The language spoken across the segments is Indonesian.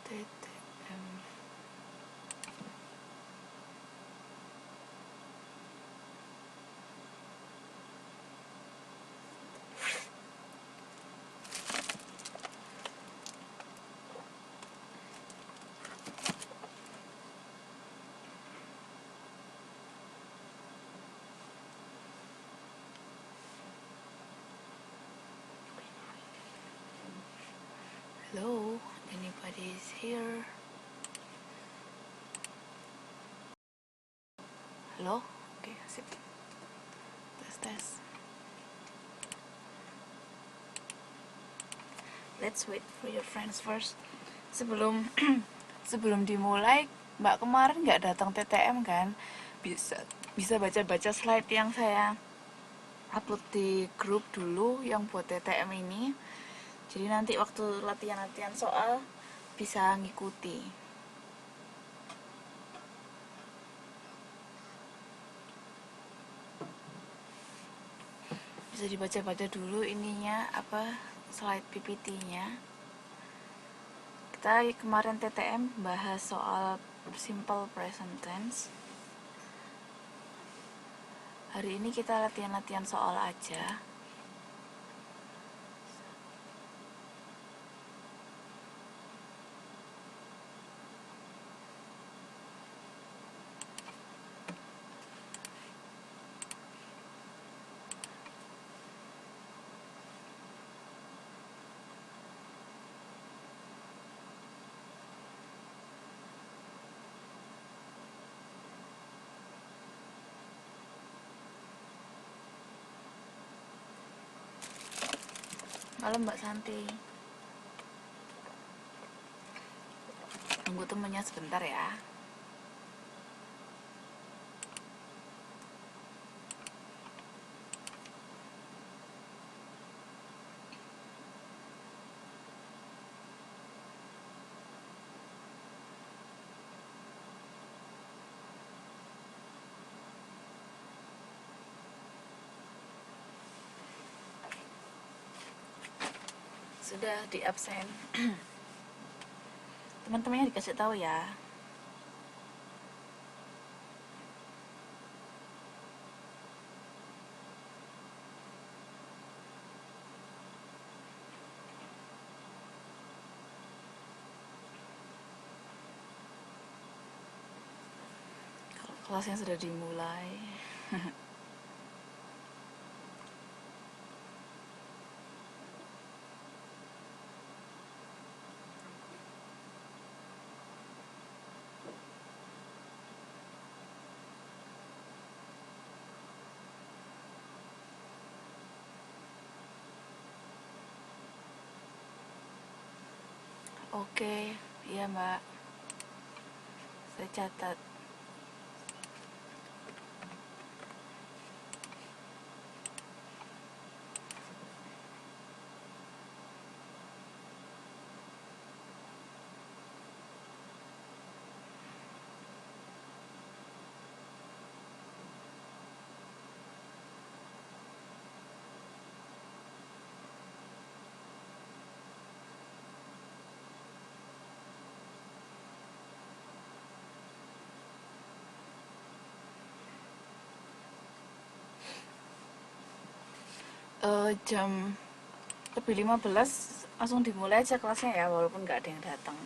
TTM. Hello, anybody is here? Halo, oke, sip. Tes. Let's wait for your friends first. Sebelum dimulai, Mbak kemarin nggak datang TTM kan? Bisa baca-baca slide yang saya upload di grup dulu yang buat TTM ini. Jadi nanti waktu latihan soal bisa ngikuti. Bisa dibaca-baca dulu ininya apa slide PPT-nya. Kita kemarin TTM bahas soal simple present tense. Hari ini kita latihan soal aja. Malam Mbak Santi. Tunggu temennya sebentar ya. Sudah di absen. Teman-temannya dikasih tahu ya. Kalau kelasnya sudah dimulai. Oke, iya Mbak. Saya catat. Jam lebih 15 langsung dimulai aja kelasnya ya, walaupun nggak ada yang datang.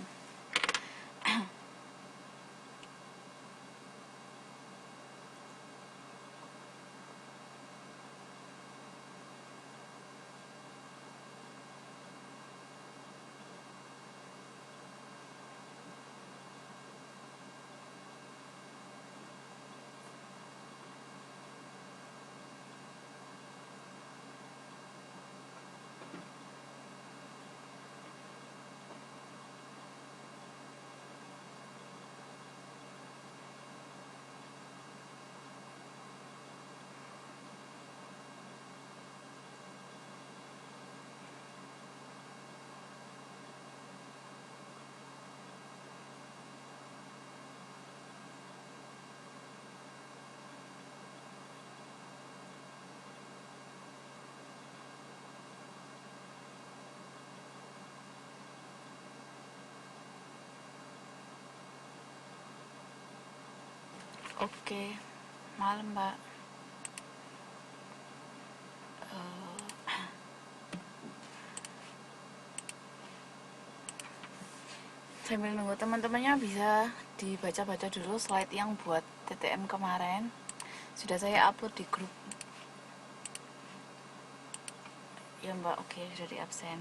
Oke, malam mbak. Sambil nunggu teman-temannya bisa dibaca-baca dulu slide yang buat TTM kemarin. Sudah saya upload di grup. Ya mbak, oke, sudah di absen.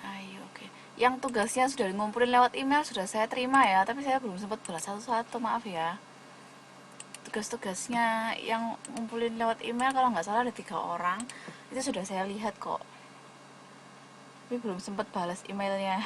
Ayo, oke. Yang tugasnya sudah ngumpulin lewat email sudah saya terima ya, tapi saya belum sempat balas satu-satu, maaf ya. Tugas-tugasnya yang ngumpulin lewat email kalau nggak salah ada 3 orang, itu sudah saya lihat kok. Tapi belum sempat balas emailnya.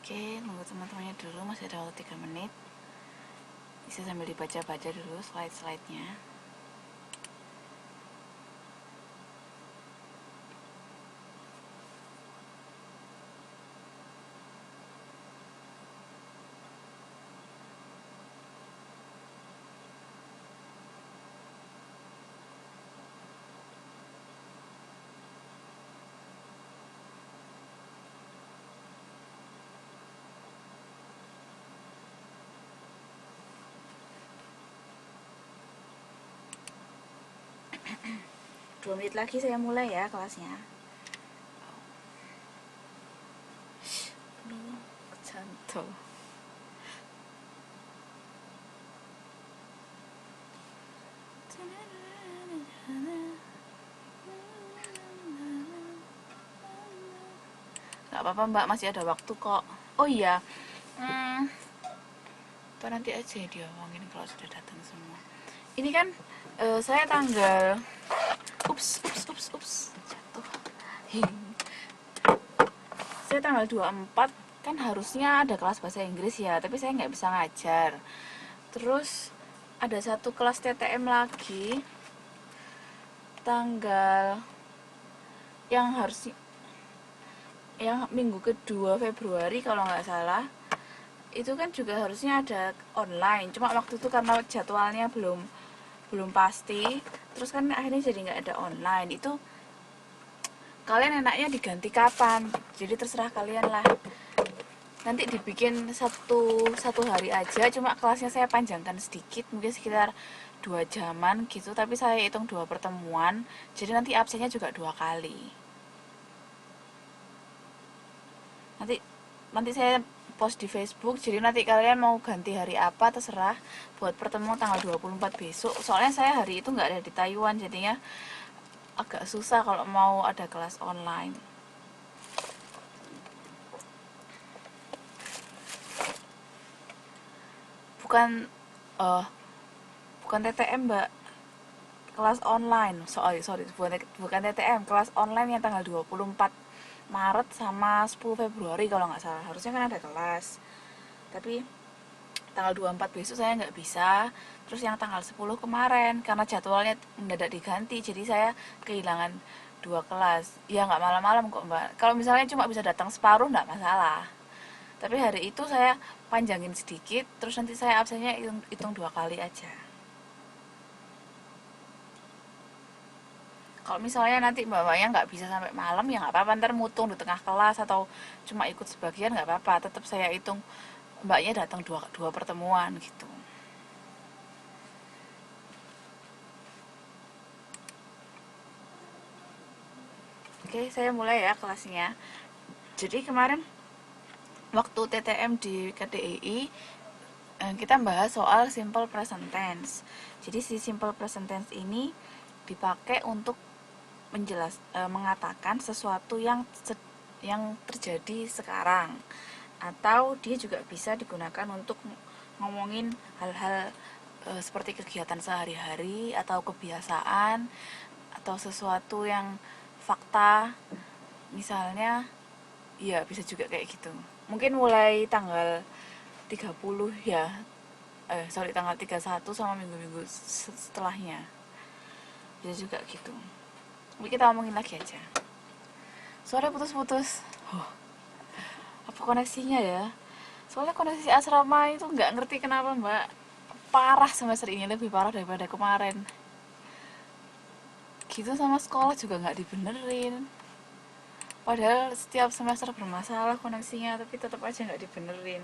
Oke, nunggu teman-temannya dulu, masih ada waktu 3 menit. Bisa sambil dibaca-baca dulu slide-slide-nya. Dua menit lagi saya mulai ya kelasnya. Aduh, kecantol. Gak apa-apa mbak, masih ada waktu kok. Oh iya, apa nanti aja diomongin kalau sudah datang semua. Ini kan saya tanggal ups jatuh. Saya tanggal 24 kan harusnya ada kelas bahasa Inggris ya, tapi saya nggak bisa ngajar. Terus ada satu kelas TTM lagi tanggal yang harus yang minggu kedua Februari kalau nggak salah. Itu kan juga harusnya ada online, cuma waktu itu karena jadwalnya belum pasti, terus kan akhirnya jadi nggak ada online. Itu kalian enaknya diganti kapan, jadi terserah kalian lah. Nanti dibikin satu hari aja, cuma kelasnya saya panjangkan sedikit, mungkin sekitar 2 jaman gitu, tapi saya hitung 2 pertemuan, jadi nanti absennya juga 2 kali. Nanti saya post di Facebook, jadi nanti kalian mau ganti hari apa terserah. Buat pertemuan tanggal 24 besok, soalnya saya hari itu nggak ada di Taiwan, jadinya agak susah kalau mau ada kelas online. Bukan bukan TTM mbak, kelas online. Sorry, bukan TTM, kelas online yang tanggal 24 Maret sama 10 Februari kalau nggak salah. Harusnya kan ada kelas, tapi tanggal 24 besok saya nggak bisa. Terus yang tanggal 10 kemarin karena jadwalnya mendadak diganti, jadi saya kehilangan 2 kelas. Ya nggak malam-malam kok mbak, kalau misalnya cuma bisa datang separuh nggak masalah, tapi hari itu saya panjangin sedikit, terus nanti saya absennya hitung 2 kali aja. Kalau misalnya nanti mbak-mbaknya nggak bisa sampai malam ya nggak apa-apa, ntar mutung di tengah kelas atau cuma ikut sebagian nggak apa-apa, tetap saya hitung mbaknya datang dua pertemuan gitu. Oke, saya mulai ya kelasnya. Jadi kemarin waktu TTM di KDII kita bahas soal simple present tense. Jadi si simple present tense ini dipakai untuk mengatakan sesuatu yang terjadi sekarang, atau dia juga bisa digunakan untuk ngomongin hal-hal seperti kegiatan sehari-hari atau kebiasaan atau sesuatu yang fakta, misalnya ya bisa juga kayak gitu. Mungkin mulai tanggal 30 ya, tanggal 31 sama minggu-minggu setelahnya bisa juga gitu. Tapi kita ngomongin lagi aja. Suara putus-putus. Apa koneksinya ya? Soalnya koneksi asrama itu nggak ngerti kenapa mbak, parah semester ini, lebih parah daripada kemarin. Gitu, sama sekolah juga nggak dibenerin. Padahal setiap semester bermasalah koneksinya, tapi tetap aja nggak dibenerin.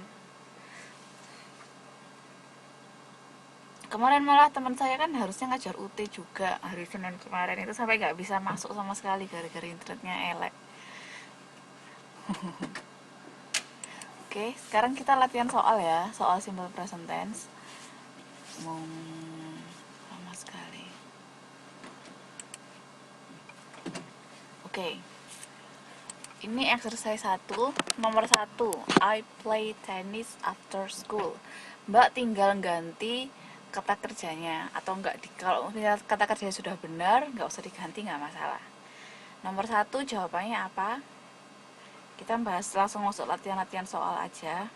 Kemarin malah teman saya kan harusnya ngajar UT juga hari Senin kemarin, itu sampai nggak bisa masuk sama sekali gara-gara internetnya elek. Oke, sekarang kita latihan soal ya, soal simple present tense. Mau lama sekali. Oke. Ini exercise 1, nomor 1. I play tennis after school. Mbak tinggal ganti kata kerjanya, atau enggak, kalau kata kerjanya sudah benar nggak usah diganti, nggak masalah. Nomor 1 jawabannya apa? Kita bahas langsung masuk latihan-latihan soal aja.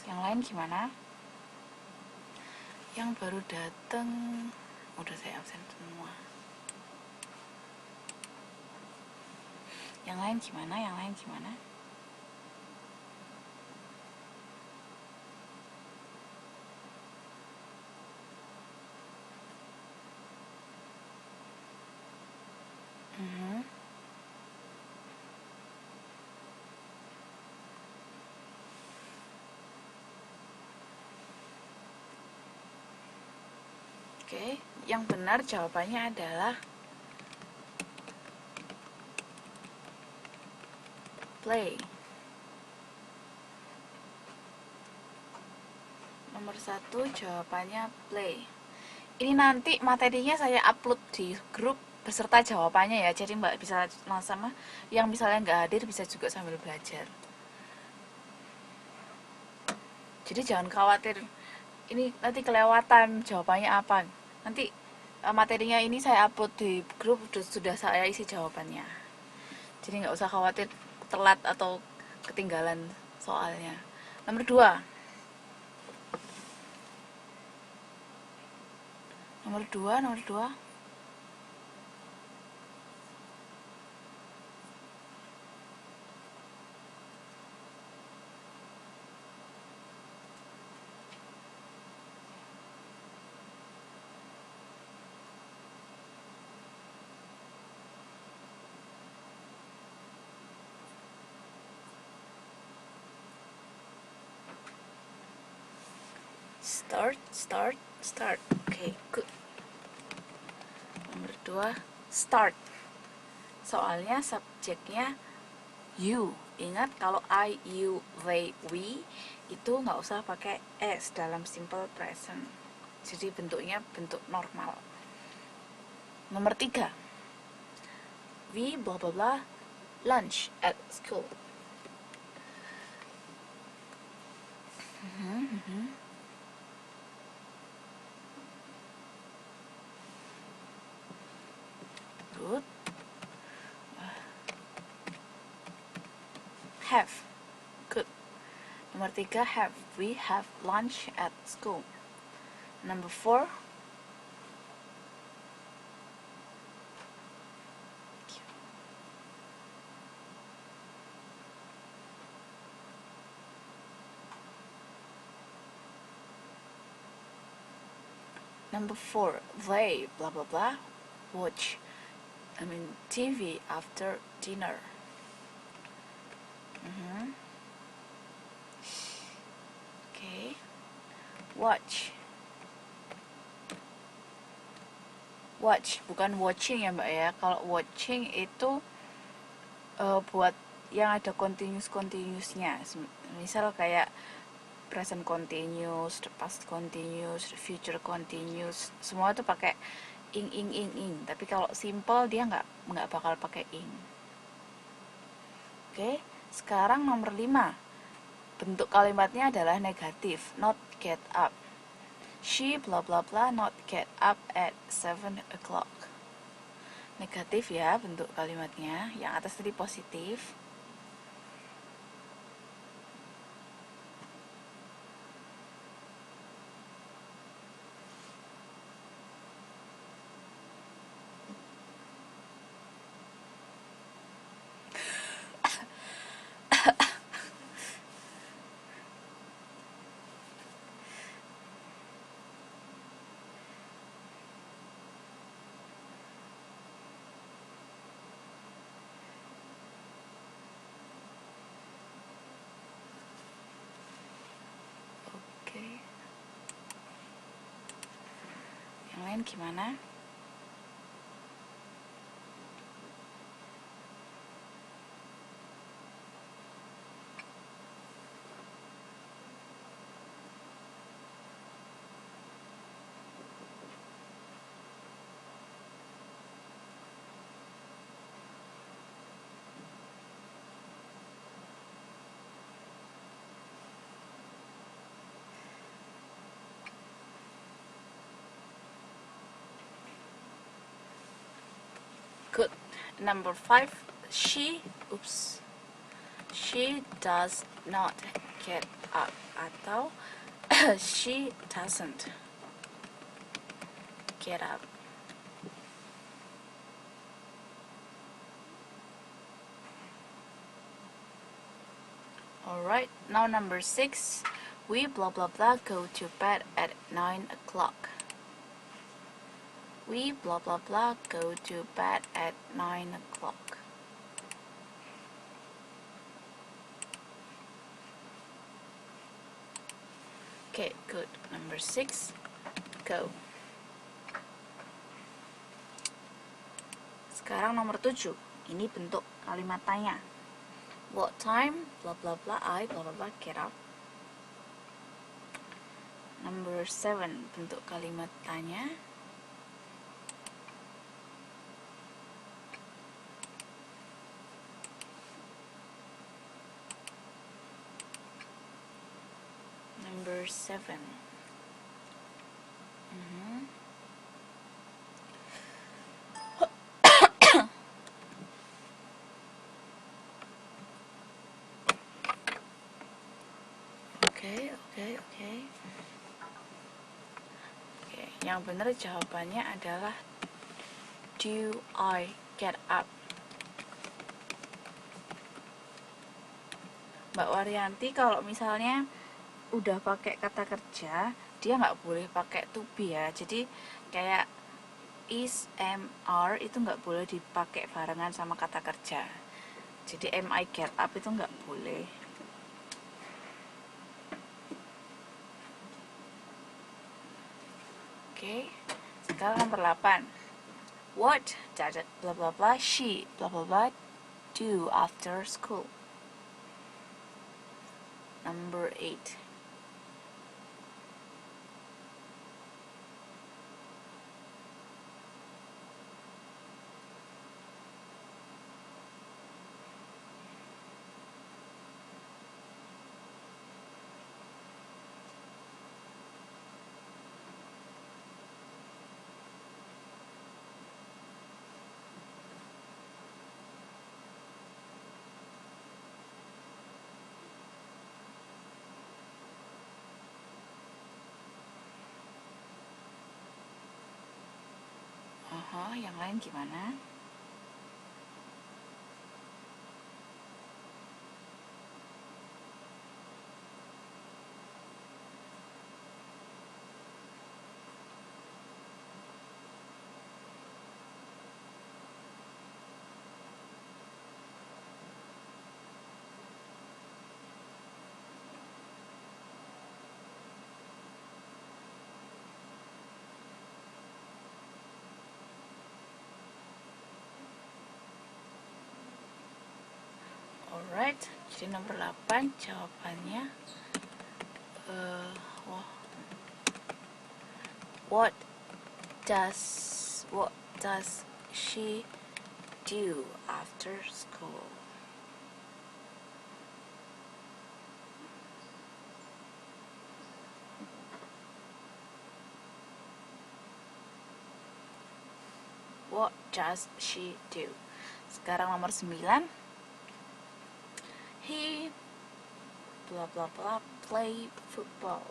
Yang lain gimana? Yang baru datang udah saya absen semua. Yang lain gimana? Yang lain gimana? Oke, yang benar jawabannya adalah play. Nomor 1 jawabannya play. Ini nanti materinya saya upload di grup beserta jawabannya ya, jadi mbak bisa sama yang misalnya nggak hadir bisa juga sambil belajar. Jadi jangan khawatir ini nanti kelewatan jawabannya apa. Nanti materinya ini saya upload di grup, sudah saya isi jawabannya. Jadi nggak usah khawatir telat atau ketinggalan soalnya. Nomor 2. Nomor 2. Start. Oke, good. Nomor 2, start. Soalnya subjeknya you. Ingat kalau I, you, they, we itu nggak usah pakai s dalam simple present. Jadi bentuknya bentuk normal. Nomor 3, we blah blah blah lunch at school. Good. Have. Good. Nomor 3, have. We have lunch at school. Number 4, they blah blah blah watch TV after dinner. Oke. Watch. Watch, bukan watching ya Mbak ya. Kalau watching itu buat yang ada continuousnya. Misal kayak present continuous, past continuous, future continuous, semua itu pakai ing. Tapi kalau simple dia nggak bakal pakai ing. Oke, sekarang nomor 5. Bentuk kalimatnya adalah negatif, not get up. She blah blah blah not get up at 7 o'clock. Negatif ya bentuk kalimatnya. Yang atas tadi positif. Oke. Yang lain gimana? Good. Number 5. She does not get up, atau she doesn't get up. Alright, now number 6. We blah blah blah go to bed at 9 o'clock. We blah blah blah go to bed at 9 o'clock. Okay, good. Number 6. Go. Sekarang nomor 7. Ini bentuk kalimat tanya. What time? Blah blah blah. I blah blah blah get up. Number 7. Bentuk kalimat tanya. Number 7. Oke. Yang benar jawabannya adalah do I get up. Mbak Waryanti kalau misalnya udah pakai kata kerja, dia nggak boleh pakai to be ya. Jadi kayak is, am, are itu nggak boleh dipakai barengan sama kata kerja. Jadi am I get up itu nggak boleh. Oke, sekarang nomor 8. What does blah blah blah she blah blah blah do after school? Number 8. Yang lain gimana? Alright, jadi nomor 8 jawabannya what does she do after school? What does she do? Sekarang nomor 9. He blah blah blah play football.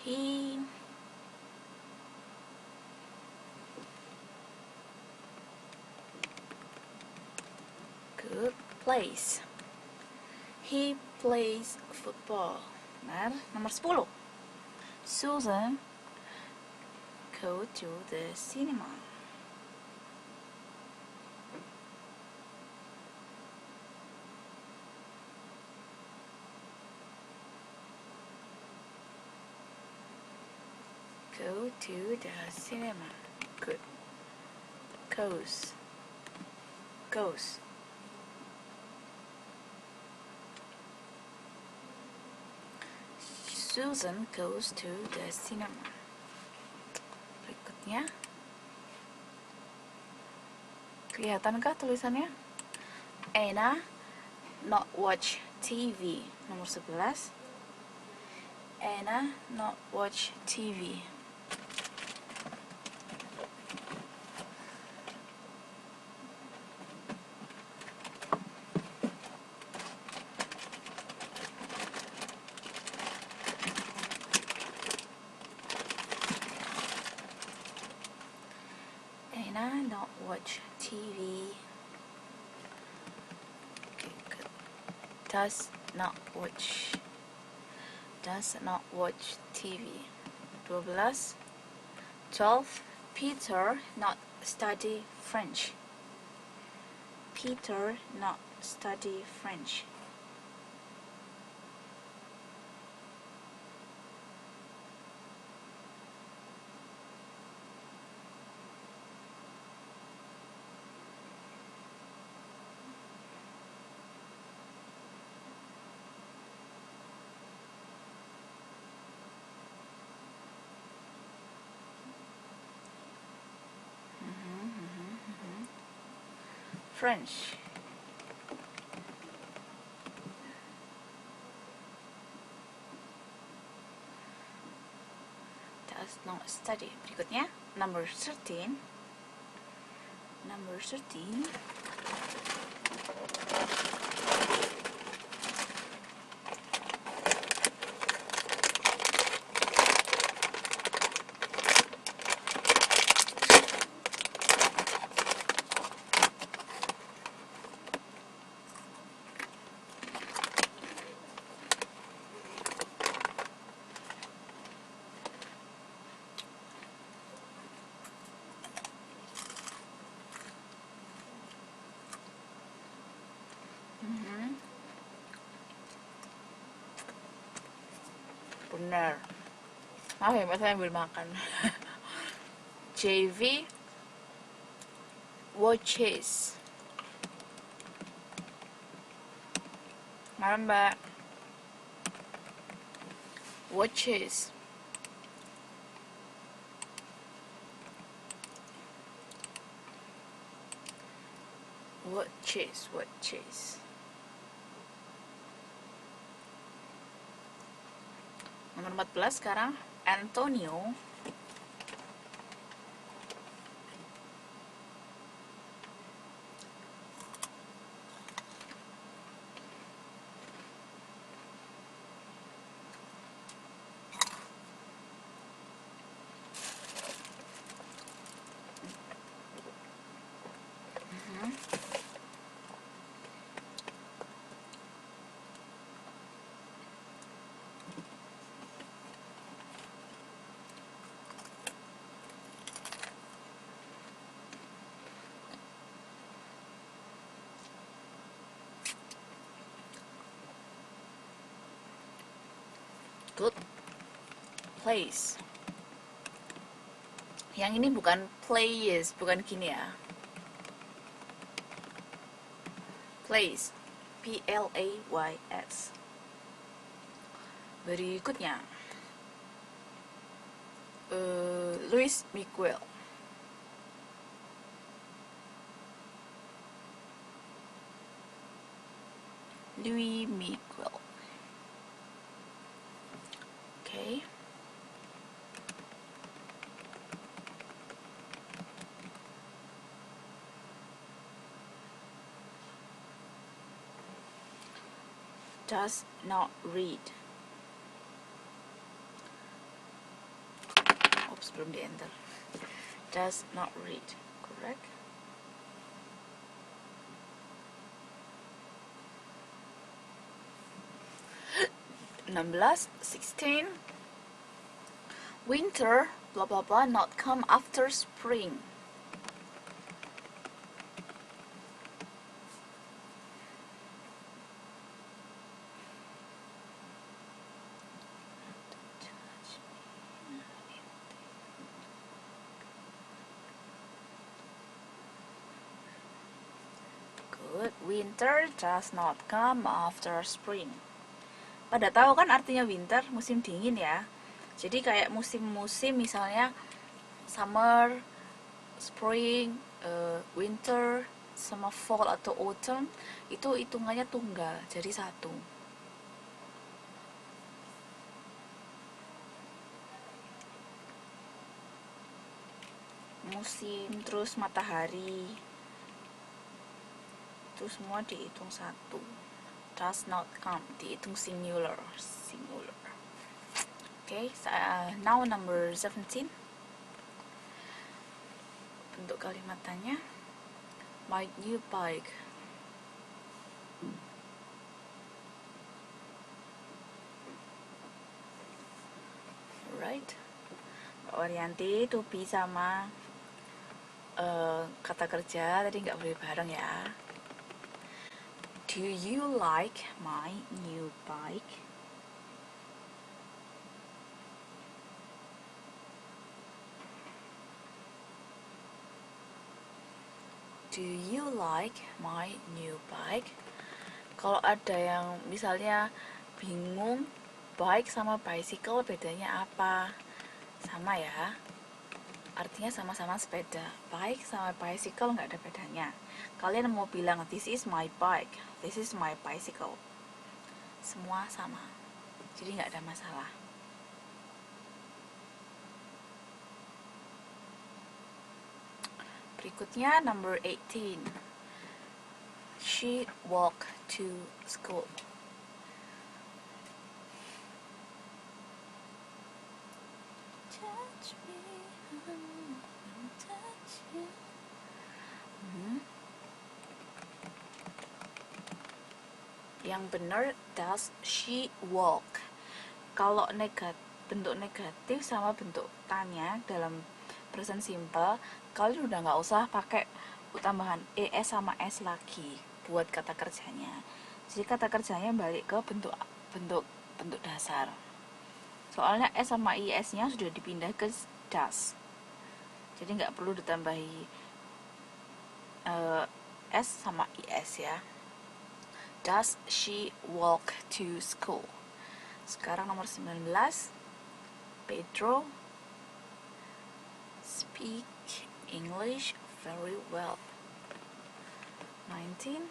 He good plays. He plays football. Benar. Nomor 10. Susan go to the cinema. Go to the cinema. Good. Goes. Susan goes to the cinema. Berikutnya, kelihatankah tulisannya? Anna not watch TV. Nomor 11. Anna not watch TV. Anna not watch TV. Okay, good. Does not watch TV. 12. 12. Peter not study French. Peter not study French. French. Does not study. Berikutnya, number 13. Number 13. Benar. Maaf ya, Mbak, saya ambil makan. JV watches. Malam, Mbak. Watches. Nomor 14 sekarang, Antonio Good. Place. Yang ini bukan place, bukan gini ya. Place. Plays. Berikutnya. Luis Miguel. Luis Miguel. Okay. Does not read. Oops, belum di enter. Does not read. Correct. (16) 16. Winter blah blah blah not come after spring. Good. Winter does not come after spring. Pada tahu kan artinya winter, musim dingin ya. Jadi kayak musim-musim misalnya summer, spring, winter, sama fall atau autumn, itu hitungannya tunggal, jadi satu. Musim, terus matahari, itu semua dihitung satu. Does not come dihitung singular. Okay, now number 17. Bentuk kalimatannya, my new bike. Right. Mbak Waryanti, to be sama kata kerja tadi nggak boleh bareng ya. Do you like my new bike? Do you like my new bike? Kalau ada yang misalnya bingung bike sama bicycle bedanya apa? Sama ya, artinya sama-sama sepeda. Bike sama bicycle nggak ada bedanya. Kalian mau bilang this is my bike, this is my bicycle, semua sama, jadi nggak ada masalah. Berikutnya number 18. She walked to school. Touch me, touch you. Yang benar, does she walk. Kalau bentuk negatif sama bentuk tanya dalam present simple, kalian udah nggak usah pakai tambahan es sama s lagi buat kata kerjanya. Jadi kata kerjanya balik ke bentuk dasar. Soalnya s sama is nya sudah dipindah ke does, jadi nggak perlu ditambahi s sama is ya. Does she walk to school? Sekarang nomor 19. Pedro speak English very well. 19.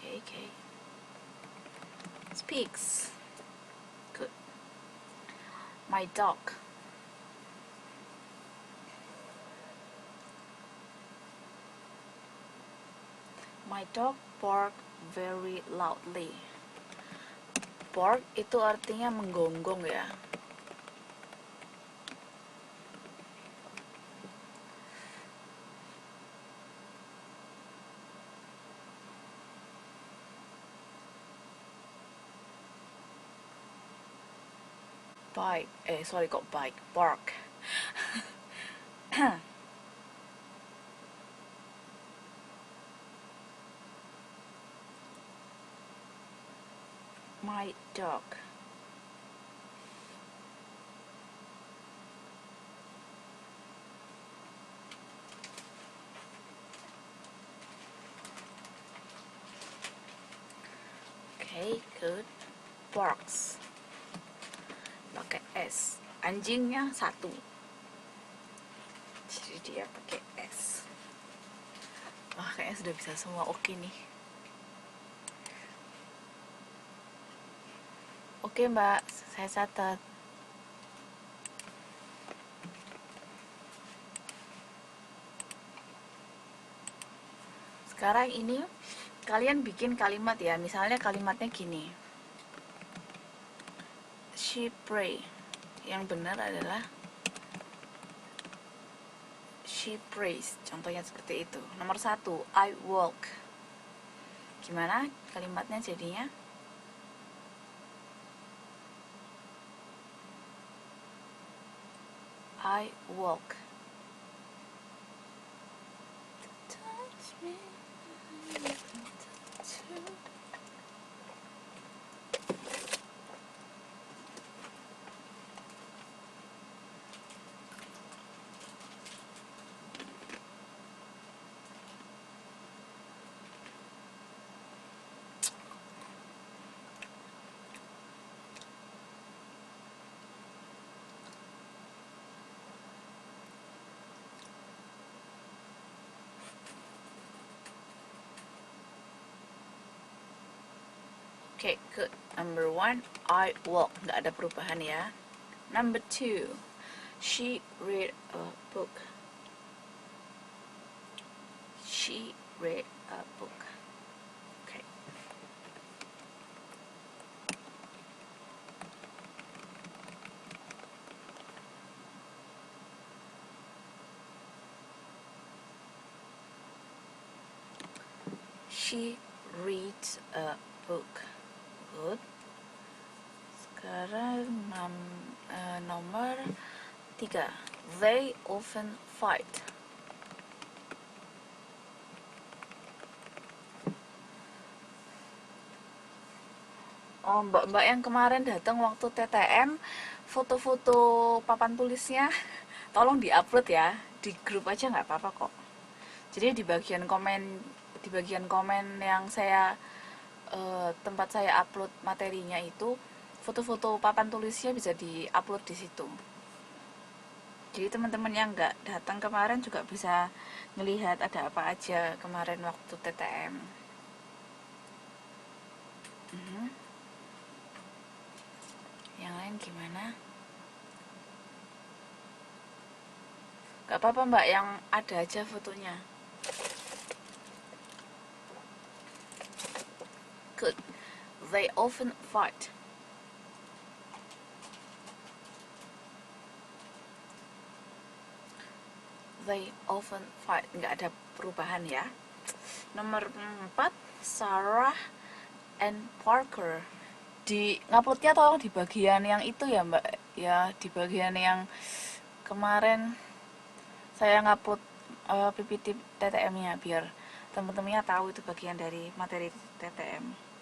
Okay. Speaks. Good. My dog. My dog bark very loudly. Bark itu artinya menggonggong ya. bike, sorry kok bike, park. My dog. Okay, good. Barks. Pakai S. Anjingnya satu. Jadi dia pakai S. Wah, kayaknya sudah bisa semua oke nih. Oke, Mbak. Saya catat. Sekarang ini kalian bikin kalimat ya. Misalnya kalimatnya gini. She pray. Yang benar adalah she prays. Contohnya seperti itu. Nomor 1, I walk. Gimana kalimatnya jadinya? I walk. Touch me. Okay, good. Number 1, I walk. Nggak ada perubahan ya. Number 2, she read a book. She read a book. Okay. She reads a book. Good. Sekarang nomor 3. They often fight. Oh, mbak-mbak yang kemarin datang waktu TTM, foto-foto papan tulisnya tolong diupload ya. Di grup aja nggak apa-apa kok. Jadi di bagian komen yang saya tempat saya upload materinya itu, foto-foto papan tulisnya bisa diupload di situ. Jadi teman-teman yang nggak datang kemarin juga bisa ngelihat ada apa aja kemarin waktu TTM. Yang lain gimana? Gak apa-apa mbak, yang ada aja fotonya. Good. They often fight. They often fight. Nggak ada perubahan ya. Nomor 4, Sarah and Parker. Di nguploadnya tolong di bagian yang itu ya mbak. Ya, di bagian yang kemarin saya ngupload PPT TTM-nya biar teman-temannya tahu itu bagian dari materi TTM.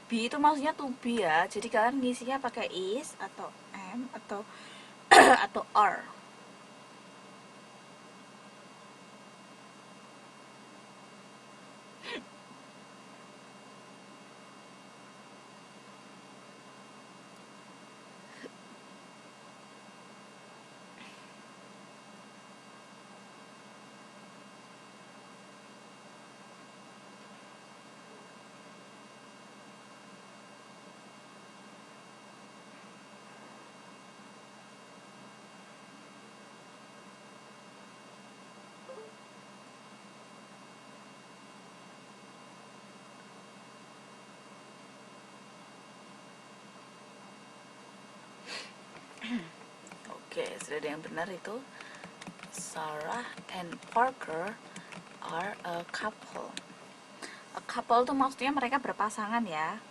Be itu maksudnya to be ya. Jadi kalian ngisinya pakai is atau am atau atau are. Oke, sudah ada yang benar itu. Sarah and Parker are a couple. A couple tuh maksudnya mereka berpasangan ya.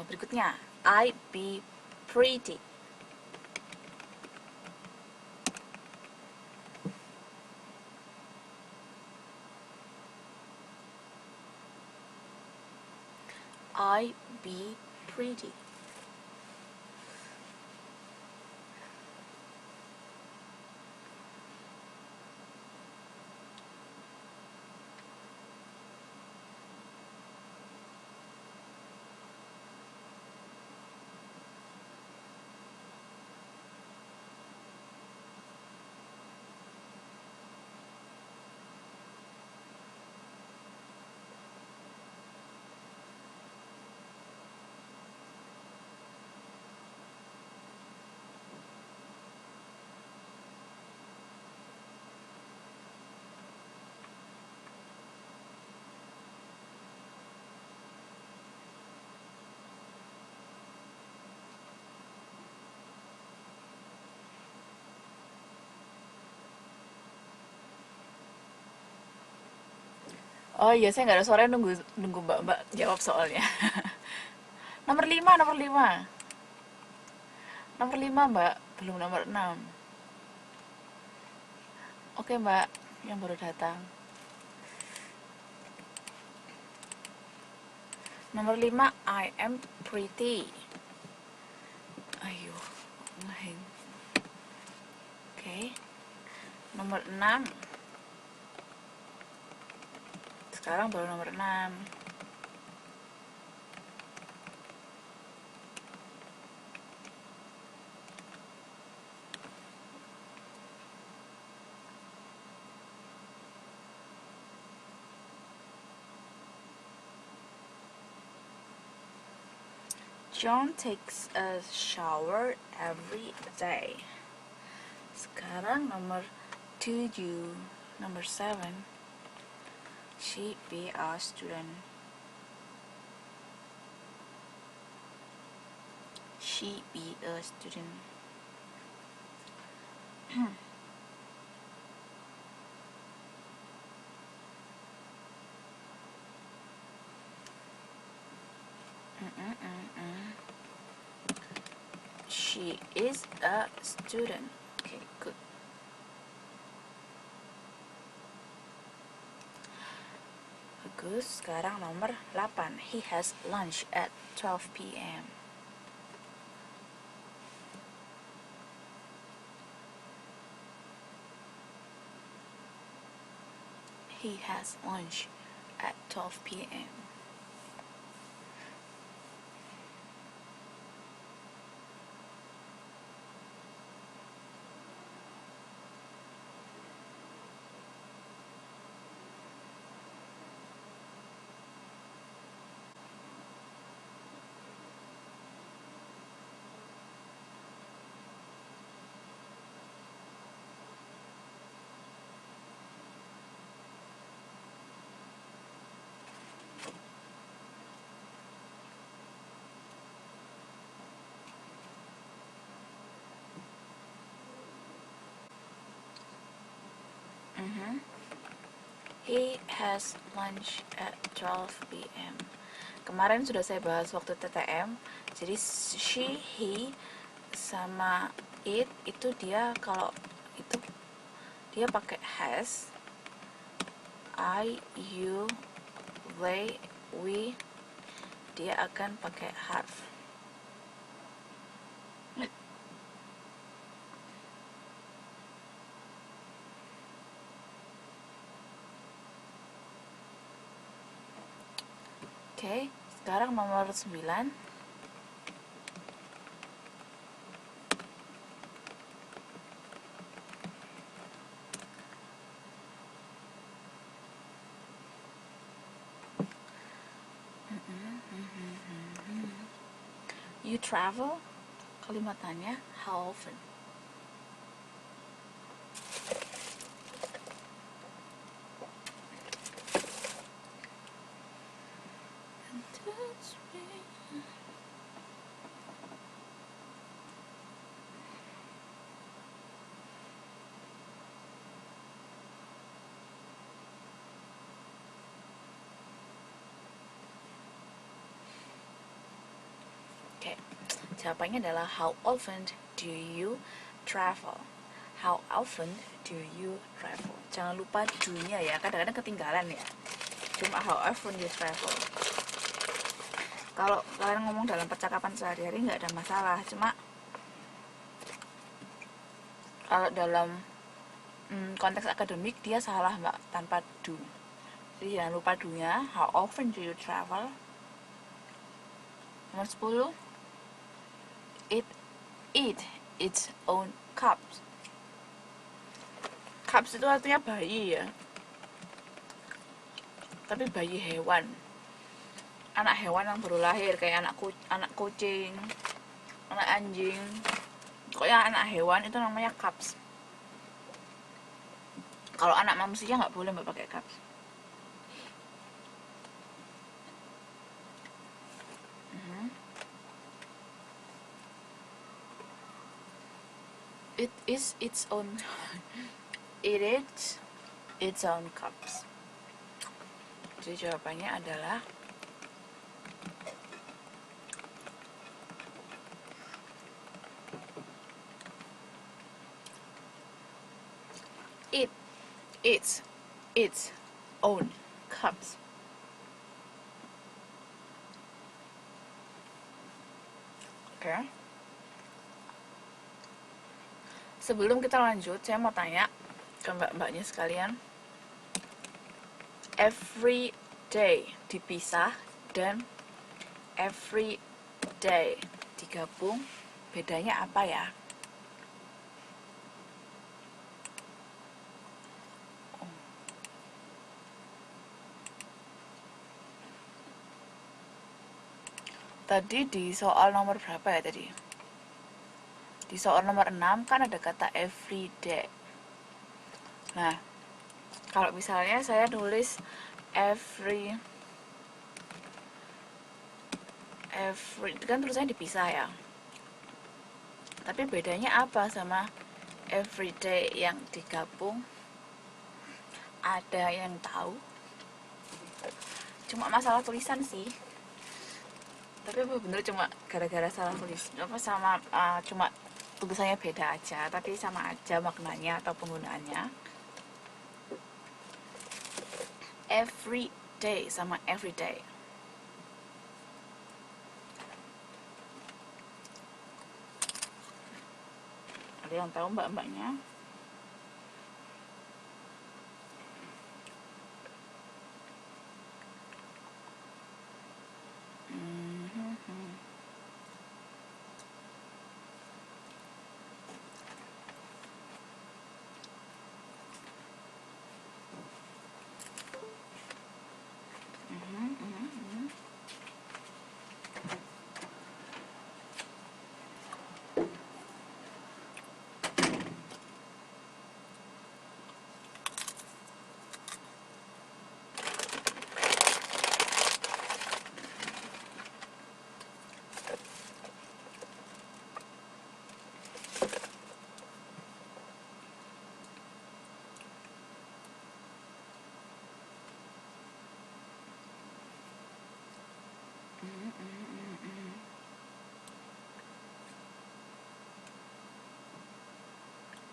Berikutnya, I be pretty. I be pretty. Oh iya, saya nggak ada suara, nunggu nunggu mbak jawab soalnya. Nomor 5, nomor 5. Nomor 5 mbak, belum nomor 6. Oke mbak, yang baru datang. Nomor 5, I am pretty. Ayo, ngeheng. Oke. Nomor 6. Sekarang baru nomor 6. John takes a shower every day. Sekarang nomor 7. Nomor 7. She be a student. She be a student. She is a student. Okay, good. Bagus. Sekarang nomor 8. He has lunch at 12 p.m. He has lunch at 12 p.m. He has lunch at 12 p.m. Kemarin sudah saya bahas waktu TTM. Jadi she, he, sama it itu dia kalau itu dia pakai has. I, you, they, we dia akan pakai have. Oke, sekarang nomor 9. You travel? Kalimat tanya, how often? Jawabannya adalah how often do you travel? How often do you travel? Jangan lupa do-nya ya, kadang-kadang ketinggalan ya. Cuma how often you travel. Kalau kalian ngomong dalam percakapan sehari-hari nggak ada masalah, cuma kalau dalam konteks akademik dia salah mbak, tanpa do. Jadi jangan lupa do-nya. How often do you travel? Nomor 10, it eat its own cubs. Cubs itu artinya bayi ya, tapi bayi hewan, anak hewan yang baru lahir, kayak anak kucing, anak anjing, pokoknya anak hewan itu namanya cubs. Kalau anak manusia nggak boleh mbak pakai cubs. It is its own it is its own cubs. Jadi jawabannya adalah it eats its own cubs. Oke. Sebelum kita lanjut, saya mau tanya ke mbak-mbaknya sekalian. Every day dipisah dan every day digabung, bedanya apa ya? Tadi di soal nomor berapa ya tadi? Di soal nomor 6 kan ada kata every day. Nah, kalau misalnya saya nulis every kan tulisannya dipisah ya. Tapi bedanya apa sama everyday yang digabung? Ada yang tahu? Cuma masalah tulisan sih. Tapi bener cuma gara-gara salah tulis, apa sama cuma tulisannya beda aja, tapi sama aja maknanya atau penggunaannya. Every day sama everyday. Ada yang tahu mbak-mbaknya?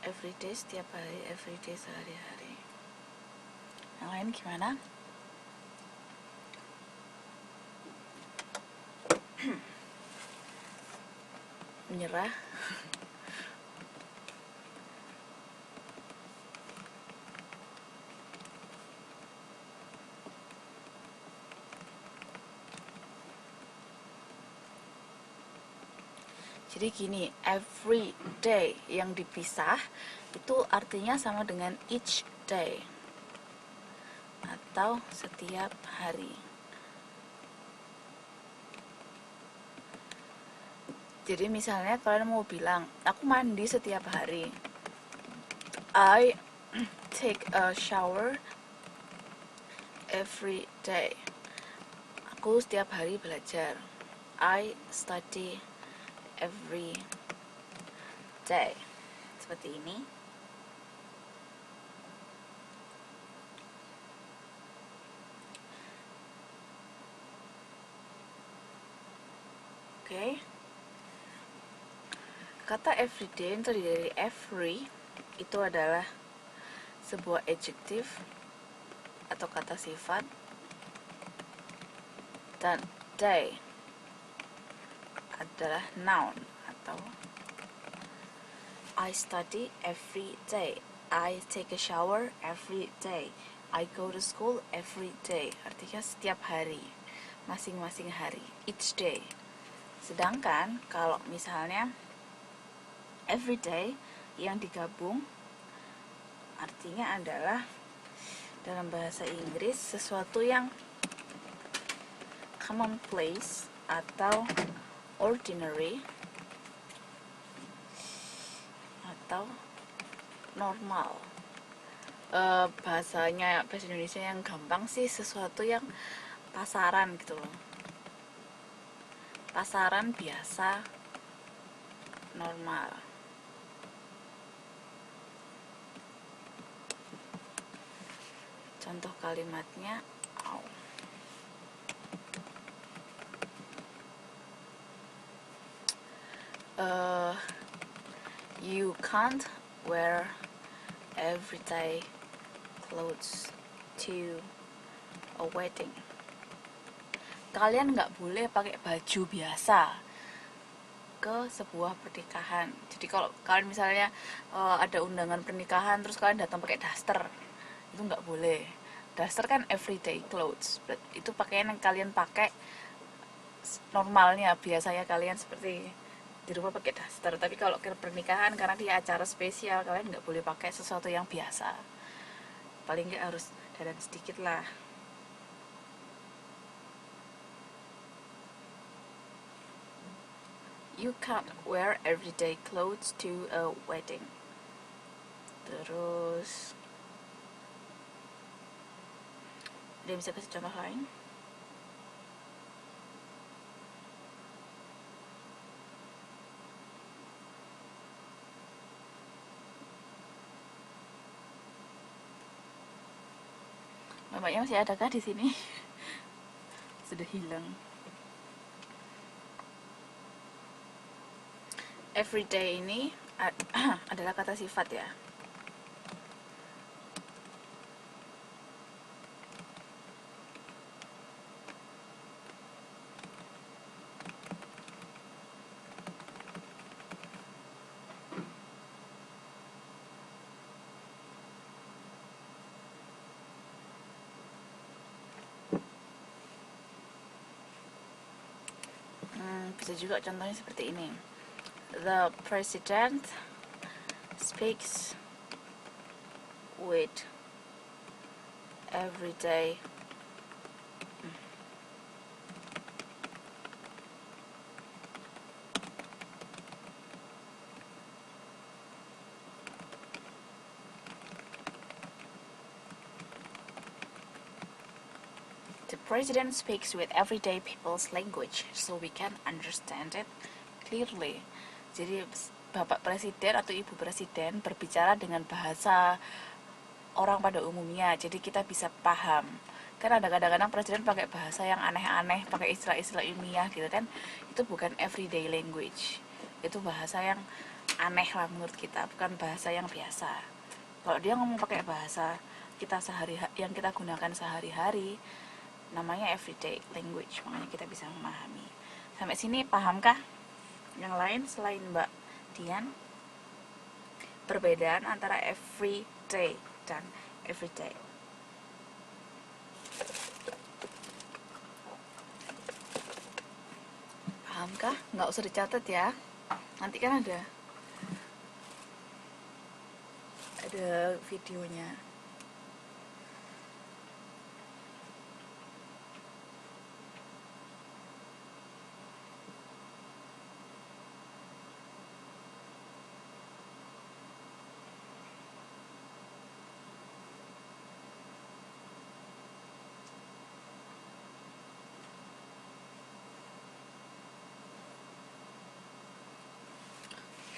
Everyday setiap hari, everyday sehari-hari. Yang lain gimana? Menyerah? Jadi gini, every day yang dipisah itu artinya sama dengan each day atau setiap hari. Jadi misalnya kalian mau bilang, aku mandi setiap hari. I take a shower every day. Aku setiap hari belajar. I study every day. Seperti ini. Oke. Kata everyday yang terdiri dari every itu adalah sebuah adjektif atau kata sifat, dan day adalah noun atau I study every day, I take a shower every day, I go to school every day. Artinya setiap hari, masing-masing hari, each day. Sedangkan kalau misalnya every day yang digabung artinya adalah dalam bahasa Inggris sesuatu yang commonplace atau ordinary atau normal. Bahasa Indonesia yang gampang sih sesuatu yang pasaran gitu loh. Pasaran biasa, normal. Contoh kalimatnya, you can't wear everyday clothes to a wedding. Kalian nggak boleh pakai baju biasa ke sebuah pernikahan. Jadi kalau kalian misalnya ada undangan pernikahan terus kalian datang pakai daster, itu nggak boleh. Daster kan everyday clothes, itu pakaian yang kalian pakai normalnya, biasanya kalian seperti di rumah pakai daster. Tapi kalau ke pernikahan karena dia acara spesial, kalian nggak boleh pakai sesuatu yang biasa. Paling nggak harus dandan sedikit lah. You can't wear everyday clothes to a wedding. Terus dia bisa kasih contoh lain? Bapaknya masih adakah di sini? Sudah hilang. Everyday ini adalah kata sifat ya. Bisa juga contohnya seperti ini. The president speaks with everyday The president speaks with everyday people's language, so we can understand it clearly. Jadi Bapak Presiden atau Ibu Presiden berbicara dengan bahasa orang pada umumnya, jadi kita bisa paham. Kan ada kadang-kadang presiden pakai bahasa yang aneh-aneh, pakai istilah-istilah ilmiah gitu kan. Itu bukan everyday language. Itu bahasa yang aneh lah menurut kita, bukan bahasa yang biasa. Kalau dia ngomong pakai bahasa kita yang kita gunakan sehari-hari, namanya everyday language, makanya kita bisa memahami. Sampai sini pahamkah? Yang lain selain Mbak Dian, perbedaan antara everyday dan everyday. Pahamkah? Nggak usah dicatat ya, nanti kan ada videonya.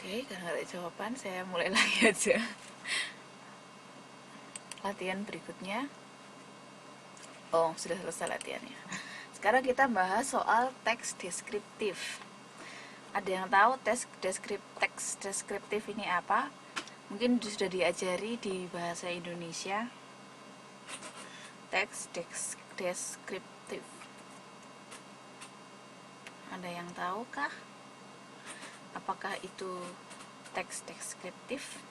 Oke, karena nggak ada jawaban, saya mulai lagi aja. Latihan berikutnya. Oh, sudah selesai latihannya. Sekarang kita bahas soal teks deskriptif. Ada yang tahu teks deskriptif ini apa? Mungkin sudah diajari di bahasa Indonesia. Teks deskriptif. Ada yang tahu kah? Apakah itu teks deskriptif?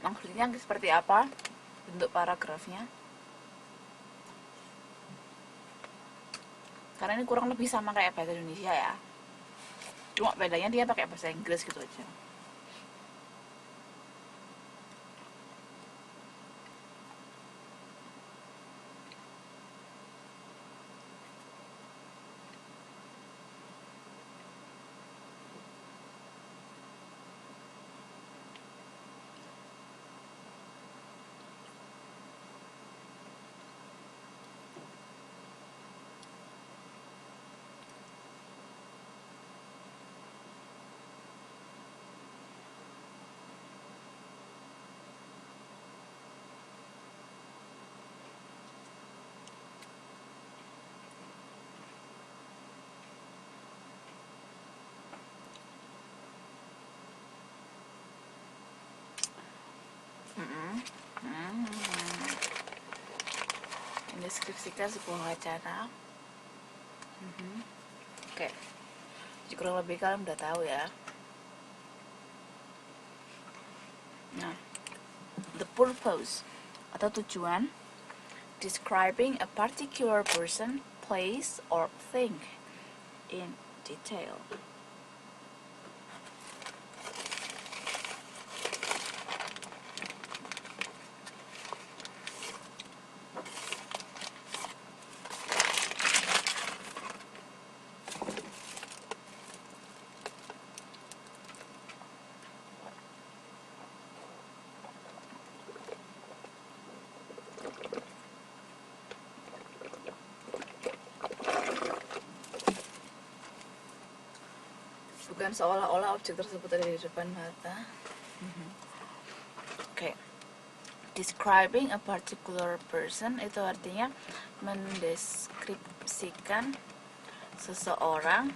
Maksudnya seperti apa bentuk paragrafnya? Karena ini kurang lebih sama kayak bahasa Indonesia ya, cuma bedanya dia pakai bahasa Inggris gitu aja. Mendeskripsikan sebuah wacana. Oke, jadi kurang lebih kalian udah tahu ya. Nah, the purpose atau tujuan, describing a particular person, place, or thing in detail. Bukan seolah-olah objek tersebut ada di depan mata. Oke. Describing a particular person itu artinya mendeskripsikan seseorang,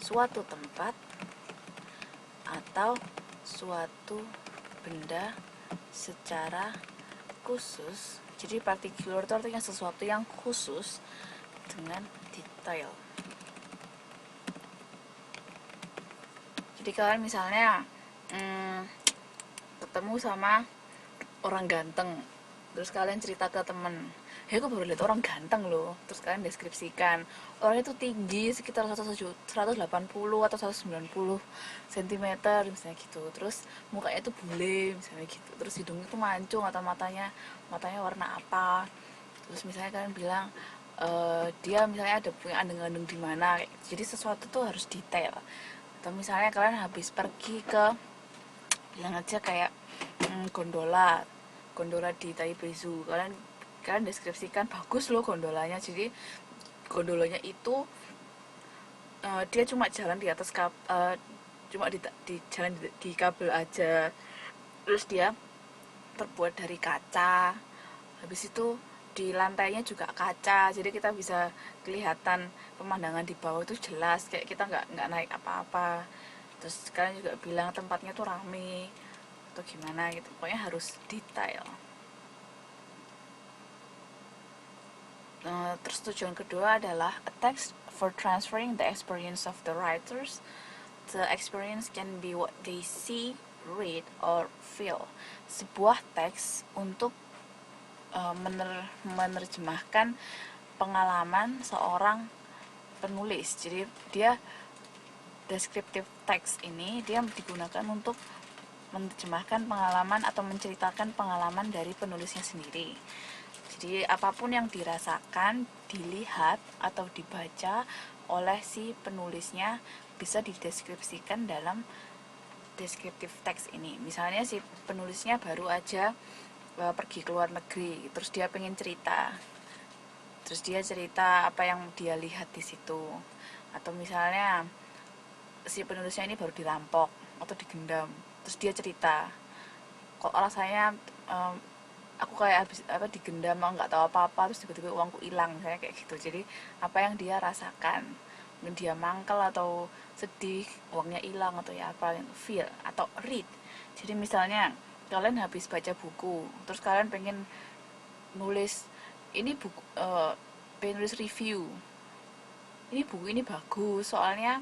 suatu tempat, atau suatu benda secara khusus. Jadi particular itu artinya sesuatu yang khusus dengan detail. Jadi kalian misalnya ketemu sama orang ganteng, terus kalian cerita ke temen, aku baru lihat orang ganteng loh, terus kalian deskripsikan orangnya itu tinggi sekitar 180 atau 190 cm misalnya gitu, terus mukanya itu bule misalnya gitu, terus hidungnya itu mancung atau matanya warna apa, terus misalnya kalian bilang dia misalnya ada punya andeng-andeng di mana, jadi sesuatu tuh harus detail. Atau misalnya kalian habis pergi ke, bilang aja kayak gondola di Taipei Zoo, kalian deskripsikan bagus loh gondolanya. Jadi gondolanya itu dia cuma jalan di atas cuma di jalan di kabel aja, terus dia terbuat dari kaca, habis itu di lantainya juga kaca, jadi kita bisa kelihatan pemandangan di bawah itu jelas, kayak kita nggak naik apa-apa. Terus kalian juga bilang tempatnya tuh rame atau gimana gitu, pokoknya harus detail. Terus tujuan kedua adalah a text for transferring the experience of the writers. The experience can be what they see, read, or feel. Sebuah teks untuk menerjemahkan pengalaman seorang penulis. Jadi dia descriptive text ini dia digunakan untuk menerjemahkan pengalaman atau menceritakan pengalaman dari penulisnya sendiri. Jadi apapun yang dirasakan, dilihat, atau dibaca oleh si penulisnya bisa dideskripsikan dalam descriptive text ini. Misalnya si penulisnya baru aja pergi ke luar negeri, terus dia pengen cerita, terus dia cerita apa yang dia lihat di situ. Atau misalnya si penulisnya ini baru dirampok atau digendam, terus dia cerita kok rasanya aku kayak habis digendam, nggak tahu apa-apa, terus tiba-tiba uangku hilang, misalnya kayak gitu. Jadi apa yang dia rasakan, mungkin dia mangkel atau sedih, uangnya hilang atau ya apa, feel atau read. Jadi misalnya kalian habis baca buku, terus kalian pengen nulis ini buku, pengen nulis review, ini buku ini bagus soalnya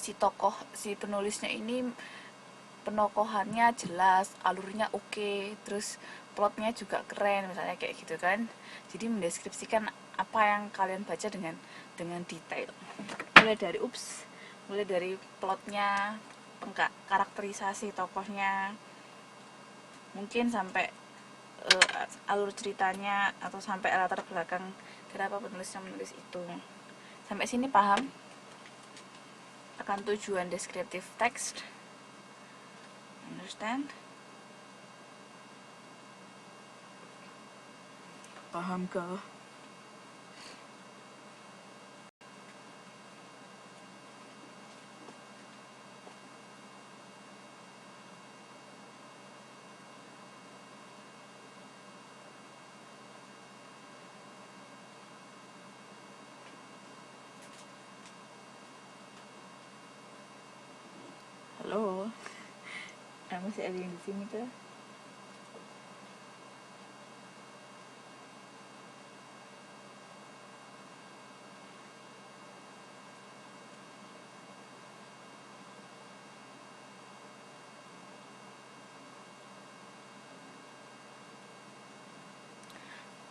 si penulisnya ini penokohannya jelas, alurnya oke, terus plotnya juga keren, misalnya kayak gitu kan. Jadi mendeskripsikan apa yang kalian baca dengan detail. Mulai dari plotnya, karakterisasi tokohnya, mungkin sampai alur ceritanya, atau sampai latar belakang kenapa penulisnya menulis itu. Sampai sini paham akan tujuan descriptive text? Understand? Paham kah? Halo, masih ada yang di sini kah?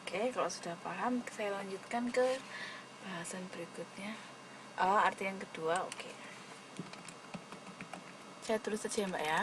Oke, kalau sudah paham, saya lanjutkan ke bahasan berikutnya. Arti yang kedua, oke. Saya tulis saja ya, Mbak ya.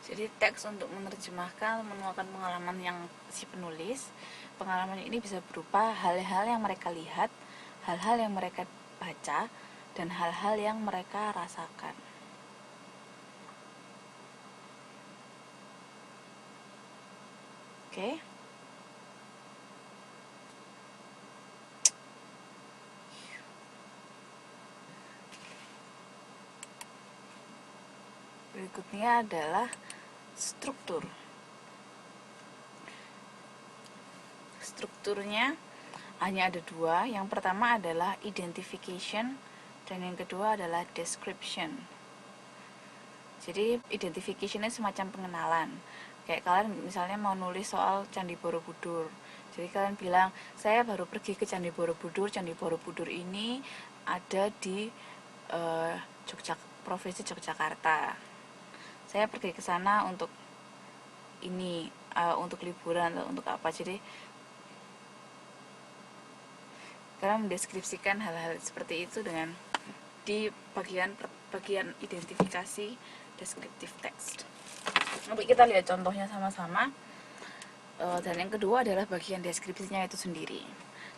Jadi teks untuk menerjemahkan, menuangkan pengalaman yang si penulis. Pengalaman ini bisa berupa hal-hal yang mereka lihat, hal-hal yang mereka baca, dan hal-hal yang mereka rasakan. Oke? Berikutnya adalah struktur. Strukturnya hanya ada dua. Yang pertama adalah identification dan yang kedua adalah description. Jadi identification-nya semacam pengenalan. Kayak kalian misalnya mau nulis soal Candi Borobudur. Jadi kalian bilang, saya baru pergi ke Candi Borobudur. Candi Borobudur ini ada di Provinsi Yogyakarta. Saya pergi ke sana untuk ini, untuk liburan atau untuk apa. Jadi kalian mendeskripsikan hal-hal seperti itu dengan di bagian identifikasi descriptive text. Nanti kita lihat contohnya sama-sama. Dan yang kedua adalah bagian deskripsinya itu sendiri.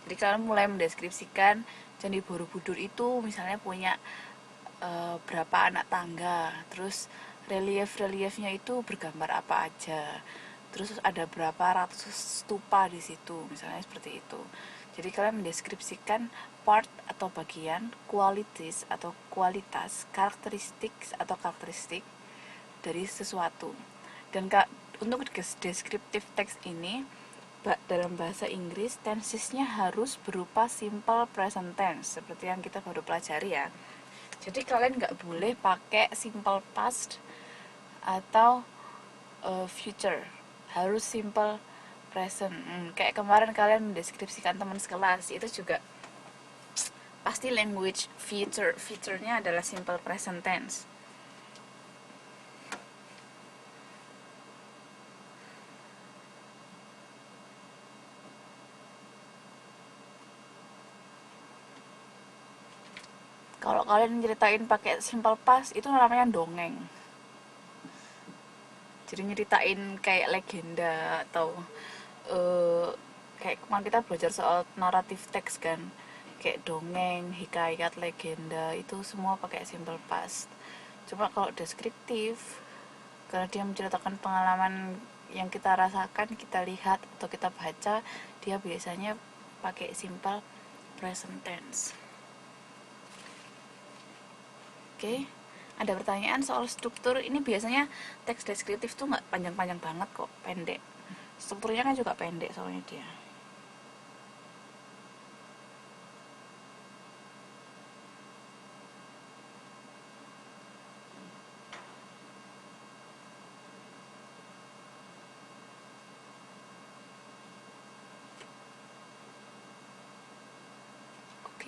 Jadi kalian mulai mendeskripsikan Candi Borobudur itu misalnya punya berapa anak tangga, terus reliefnya itu bergambar apa aja, terus ada berapa ratus stupa di situ, misalnya seperti itu. Jadi kalian mendeskripsikan part atau bagian, qualities atau kualitas, karakteristik dari sesuatu. Dan untuk descriptive text ini dalam bahasa Inggris tensesnya harus berupa simple present tense seperti yang kita baru pelajari ya. Jadi kalian nggak boleh pakai simple past atau future, harus simple present. Kayak kemarin kalian mendeskripsikan teman sekelas, itu juga pasti language feature-nya adalah simple present tense. Kalau kalian nyeritain pakai simple past itu namanya dongeng. Jadi nyeritain kayak legenda atau kayak kemarin kita belajar soal naratif teks kan, kayak dongeng, hikayat, legenda itu semua pakai simple past. Cuma kalau deskriptif, karena dia menceritakan pengalaman yang kita rasakan, kita lihat atau kita baca, dia biasanya pakai simple present tense. Oke, ada pertanyaan soal struktur. Ini biasanya teks deskriptif tuh nggak panjang-panjang banget kok, pendek. Strukturnya kan juga pendek soalnya dia.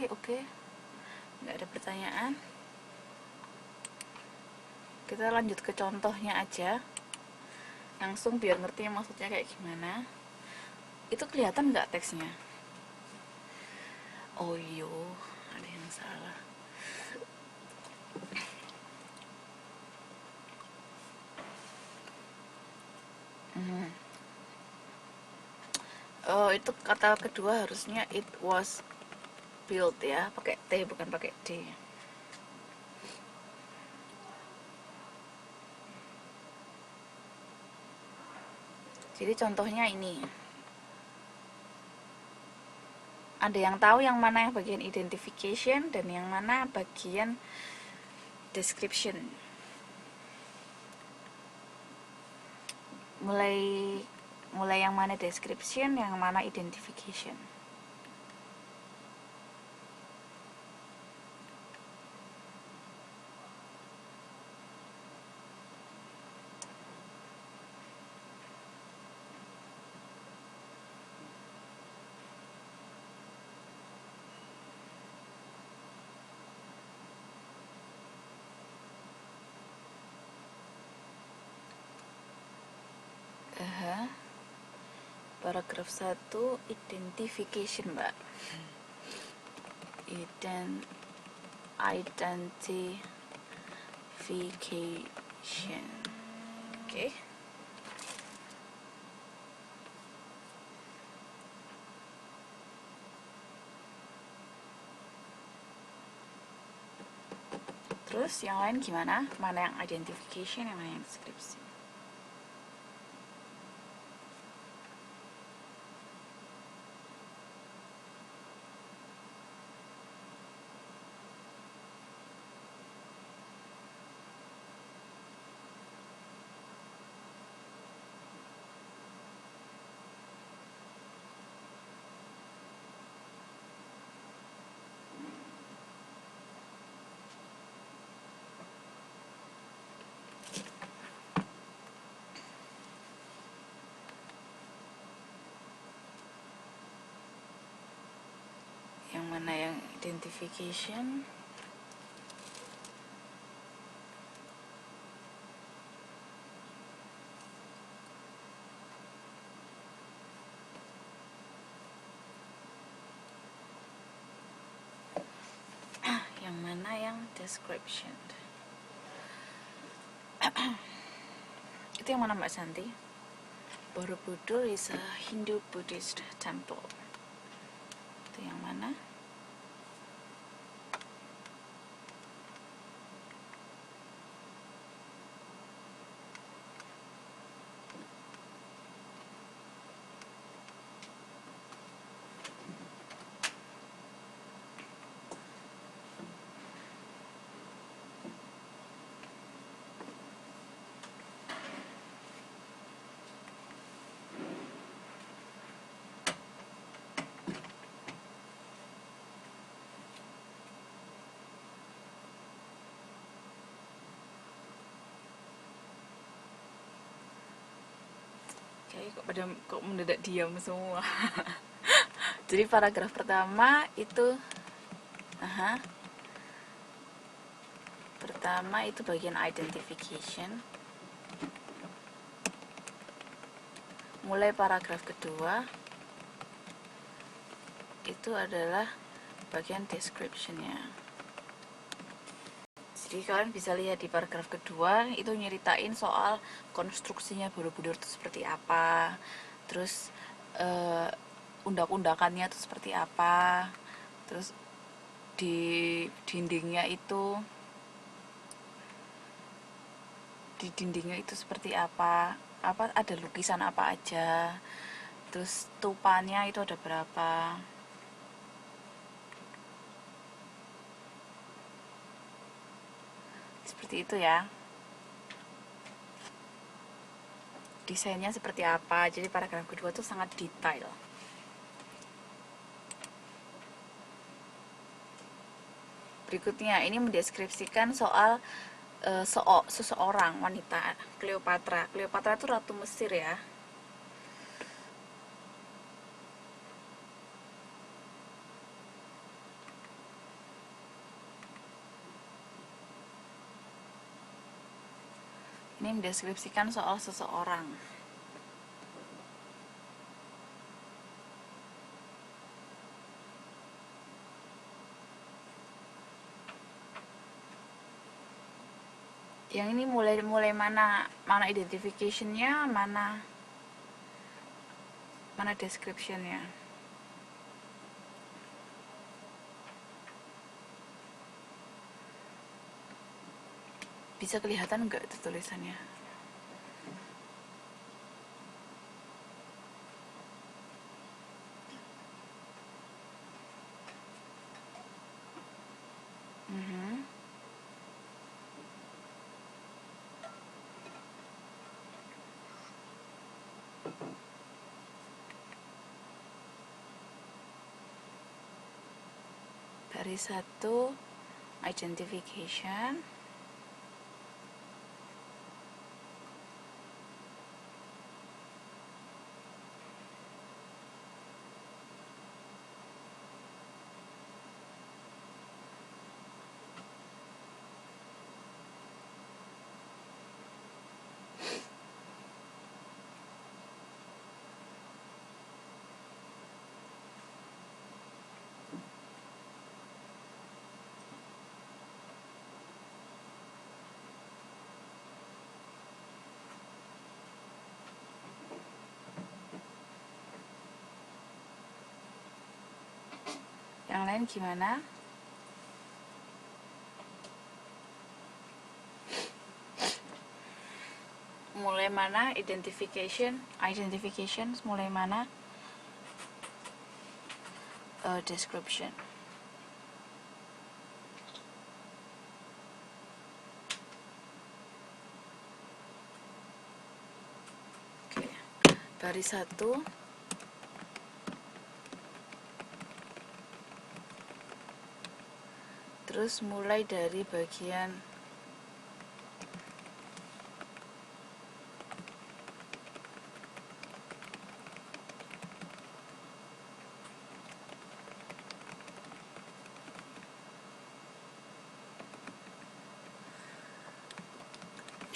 Oke, nggak ada pertanyaan. Kita lanjut ke contohnya aja, langsung biar ngerti maksudnya kayak gimana. Itu kelihatan nggak teksnya? Oh iyo, ada yang salah. Oh, itu kata kedua harusnya it was built ya, pakai T bukan pakai D. Jadi contohnya ini. Ada yang tahu yang mana yang bagian identification dan yang mana bagian description? Mulai yang mana description, yang mana identification? Paragraf 1 identification, Mbak. Identification. Oke. Terus yang lain gimana? Mana yang identification, yang mana yang description? Yang mana yang identification? Yang mana yang description? Itu yang mana Mbak Santi? Borobudur is a Hindu Buddhist temple. Itu yang mana? Kok mendadak diam semua. Jadi paragraf pertama itu pertama itu bagian identification. Mulai paragraf kedua itu adalah bagian description-nya. Jadi kalian bisa lihat di paragraf kedua, itu nyeritain soal konstruksinya Borobudur itu seperti apa, terus undak-undakannya itu seperti apa, terus di dindingnya itu seperti apa ada lukisan apa aja, terus stupannya itu ada berapa. Seperti itu ya, desainnya seperti apa. Jadi paragraf kedua tuh sangat detail. Berikutnya ini mendeskripsikan soal seseorang wanita, Cleopatra. Cleopatra itu ratu Mesir ya. Ini mendeskripsikan soal seseorang. Yang ini mulai mana identification-nya, mana description-nya. Bisa kelihatan nggak itu tulisannya? Baris 1 identification, yang lain gimana? Mulai mana identification mulai mana description. Oke. Baris 1 terus mulai dari bagian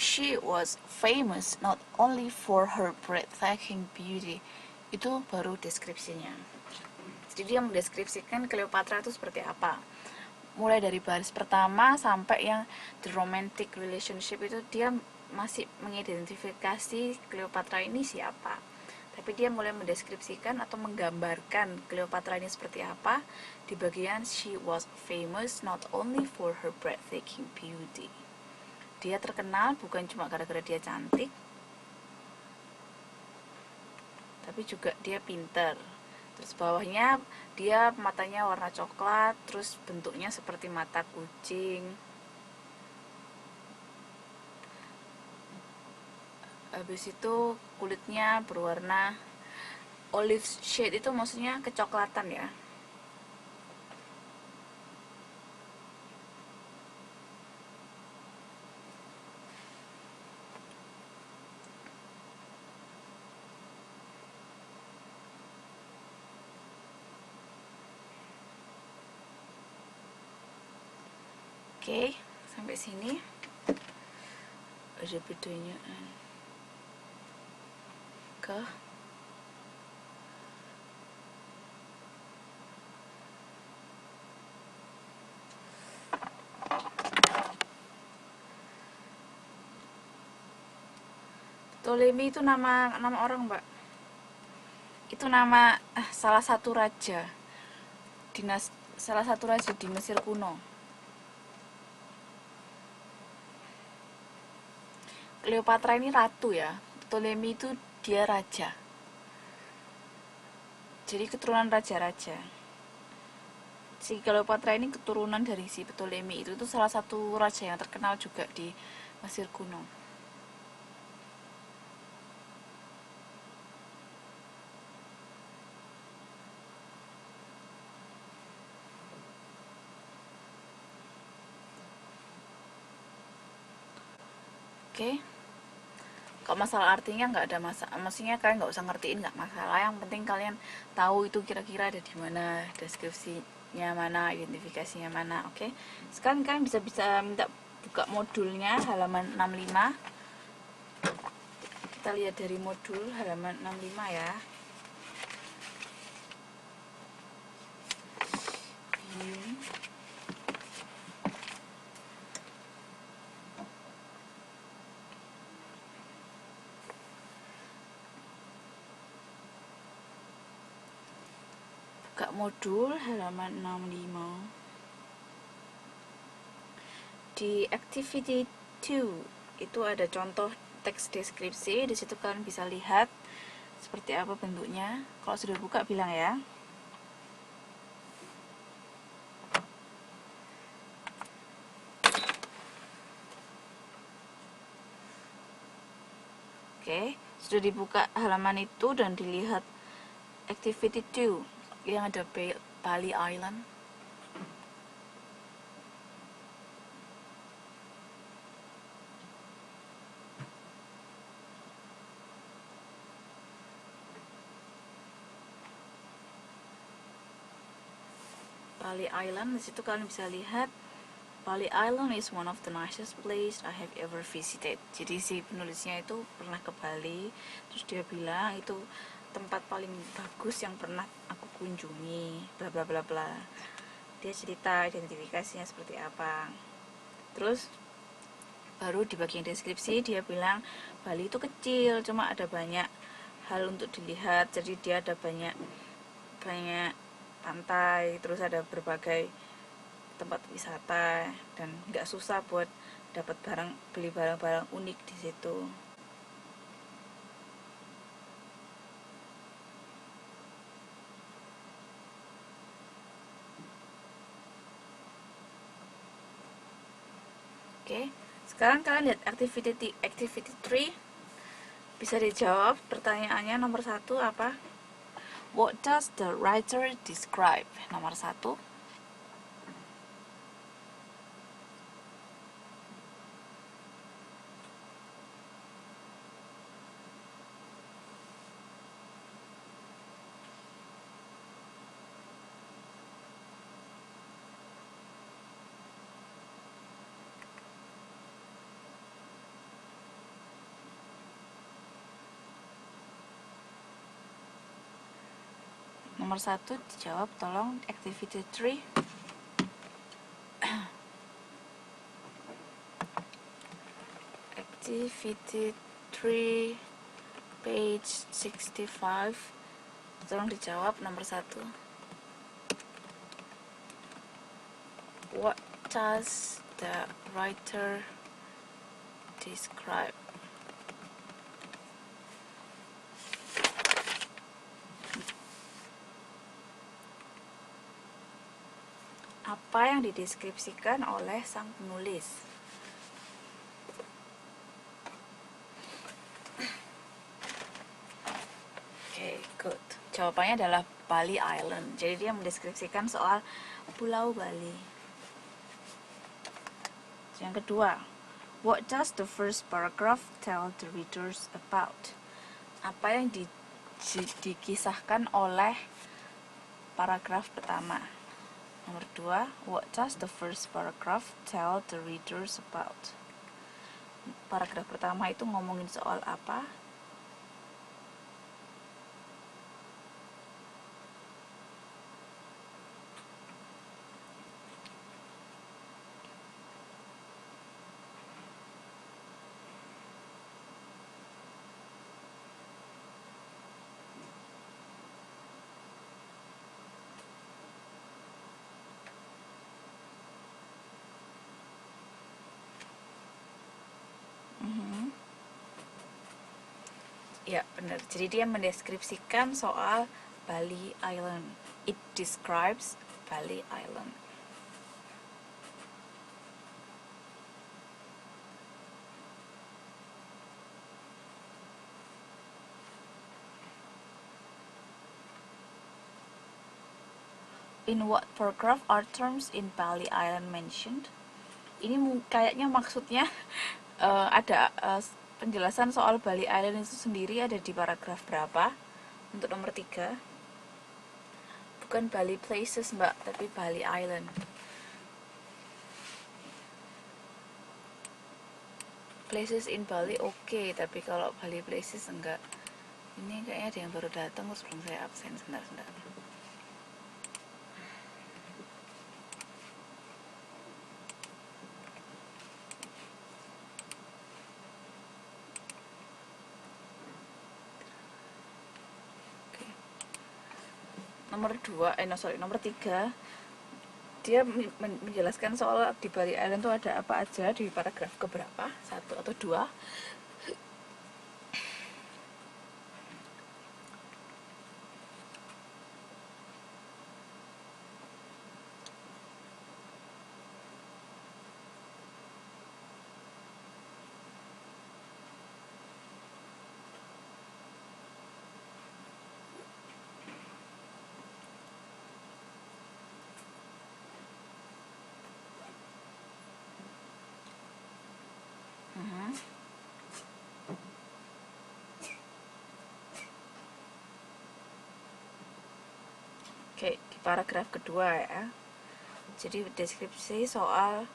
she was famous not only for her breathtaking beauty. Itu baru deskripsinya. Jadi dia mendeskripsikan Cleopatra itu seperti apa. Mulai dari baris pertama sampai yang the romantic relationship itu dia masih mengidentifikasi Cleopatra ini siapa. Tapi dia mulai mendeskripsikan atau menggambarkan Cleopatra ini seperti apa di bagian she was famous not only for her breathtaking beauty. Dia terkenal bukan cuma gara-gara dia cantik, tapi juga dia pinter. Terus bawahnya dia matanya warna coklat, terus bentuknya seperti mata kucing. Habis itu kulitnya berwarna olive shade, itu maksudnya kecoklatan ya. Oke, sampai sini ada bedanya ke Ptolemy itu nama orang, Mbak. Itu nama salah satu raja di Mesir kuno. Cleopatra ini ratu ya. Ptolemy itu dia raja. Jadi keturunan raja-raja. Si Cleopatra ini keturunan dari si Ptolemy itu salah satu raja yang terkenal juga di Mesir kuno. Oke. Kalau masalah artinya nggak ada masalah, maksudnya kalian nggak usah ngertiin, nggak masalah. Yang penting kalian tahu itu kira-kira ada di mana, deskripsinya mana, identifikasinya mana. Oke. Sekarang kalian bisa minta buka modulnya halaman 65. Kita lihat dari modul halaman 65 ya. Buka modul halaman 65. Di activity 2 itu ada contoh teks deskripsi. Di situ kalian bisa lihat seperti apa bentuknya. Kalau sudah buka bilang ya. Oke, sudah dibuka halaman itu dan dilihat activity 2 yang ada Bali Island. Bali Island, di situ kalian bisa lihat Bali Island is one of the nicest place I have ever visited. Jadi si penulisnya itu pernah ke Bali, terus dia bilang itu tempat paling bagus yang pernah aku kunjungi, bla bla bla bla. Dia cerita identifikasinya seperti apa. Terus baru di bagian deskripsi dia bilang Bali itu kecil, cuma ada banyak hal untuk dilihat. Jadi dia ada banyak pantai, terus ada berbagai tempat wisata dan nggak susah buat dapat beli barang-barang unik di situ. Oke, sekarang kalian lihat activity 3. Bisa dijawab pertanyaannya. Nomor 1 apa? What does the writer describe? Nomor 1. Nomor 1 dijawab, tolong. Activity 3. Activity 3 page 65. Tolong dijawab nomor 1. What does the writer describe? Apa yang dideskripsikan oleh sang penulis? Oke, good. Jawabannya adalah Bali Island. Jadi dia mendeskripsikan soal Pulau Bali. Yang kedua, what does the first paragraph tell the readers about? Apa yang dikisahkan oleh paragraf pertama? Nomor 2, what does the first paragraph tell the readers about? Paragraf pertama itu ngomongin soal apa? Ya benar, jadi dia mendeskripsikan soal Bali Island. It describes Bali Island. In what paragraph are terms in Bali Island mentioned? Ini kayaknya maksudnya ada penjelasan soal Bali Island itu sendiri ada di paragraf berapa? Untuk nomor 3. Bukan Bali Places mbak, tapi Bali Island. Places in Bali oke, tapi kalau Bali Places enggak. Ini kayaknya ada yang baru datang terus belum saya absen. Sebentar. Nomor 3 dia menjelaskan soal di Bali Island itu ada apa aja di paragraf keberapa, 1 atau 2. Oke, di paragraf kedua ya. Jadi deskripsi soal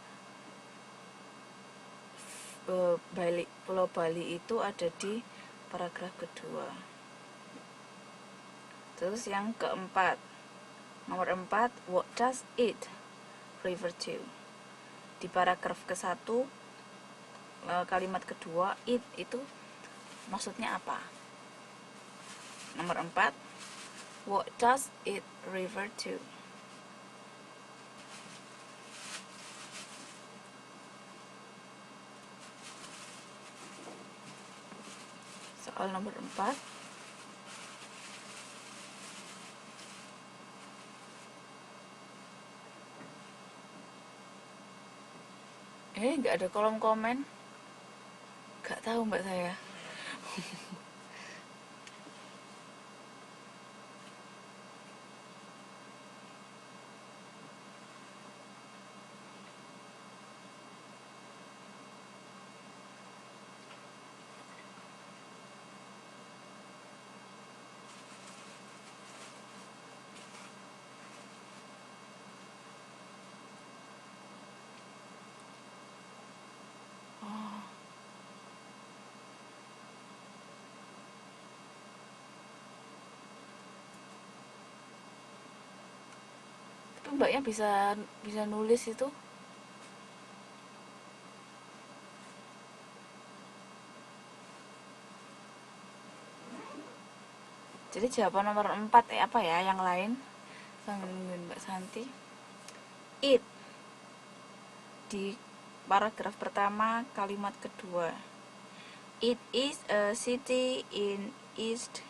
Pulau Bali itu ada di paragraf kedua. Terus yang keempat, nomor 4, what does it refer to? Di paragraf ke-1 kalimat kedua, it itu maksudnya apa? Nomor 4, what does it refer to? Soal nomor 4. Nggak ada kolom komen. Nggak tahu mbak saya. Tapi mbaknya bisa nulis itu. Jadi jawaban nomor 4 apa ya yang lain? Sambil nungguin Mbak Santi. It di paragraf pertama kalimat kedua. It is a city in east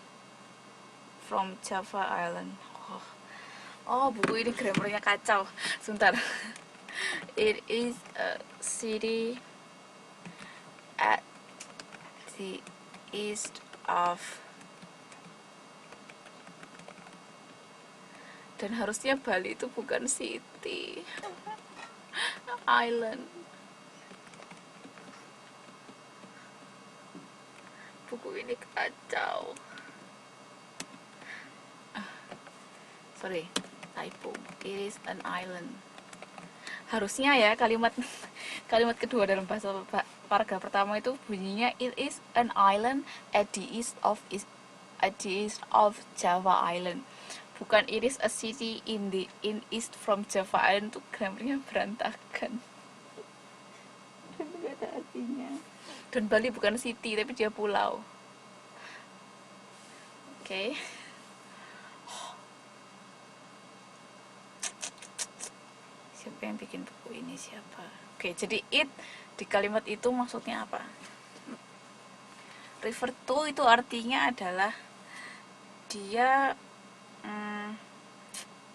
from Java Island. Buku ini grammarnya kacau. Sebentar. It is a city at the east of, dan harusnya Bali itu bukan city, island. Buku ini kacau. Sorry, typo. It is an island. Harusnya ya kalimat kedua dalam bahasa paragraf pertama itu bunyinya it is an island at the east of Java Island. Bukan it is a city in east from Java Island. Itu grammarnya berantakan. Dan tidak ada artinya. Dan Bali bukan city tapi dia pulau. Oke. Siapa yang bikin buku ini, siapa? Oke, jadi it di kalimat itu maksudnya apa? Refer to itu artinya adalah dia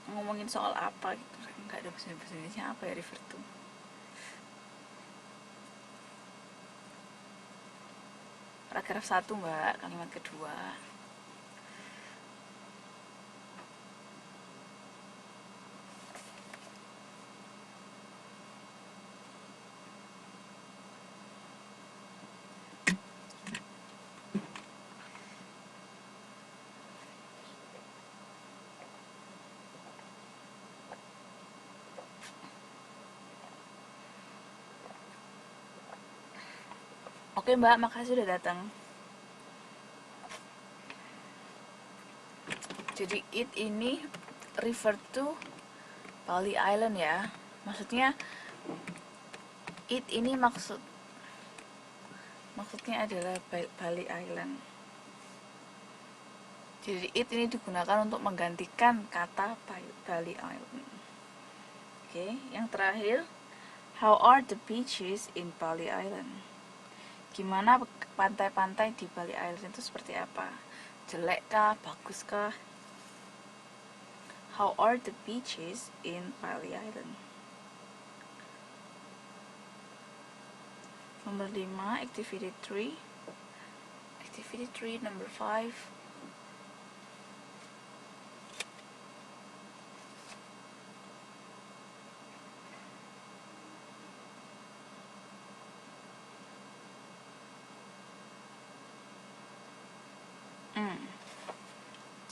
ngomongin soal apa gitu. Nggak ada bahasa Indonesia apa ya refer to. Paragraf 1 mbak, kalimat kedua. Oke mbak, makasih udah datang. Jadi it ini refer to Bali Island ya. Maksudnya it ini maksudnya adalah Bali Island. Jadi it ini digunakan untuk menggantikan kata Bali Island. Oke, yang terakhir, how are the beaches in Bali Island? Gimana pantai-pantai di Bali Island itu seperti apa? Jelek kah? Bagus kah? How are the beaches in Bali Island? Nomor 5, activity 3. Activity 3, number 5.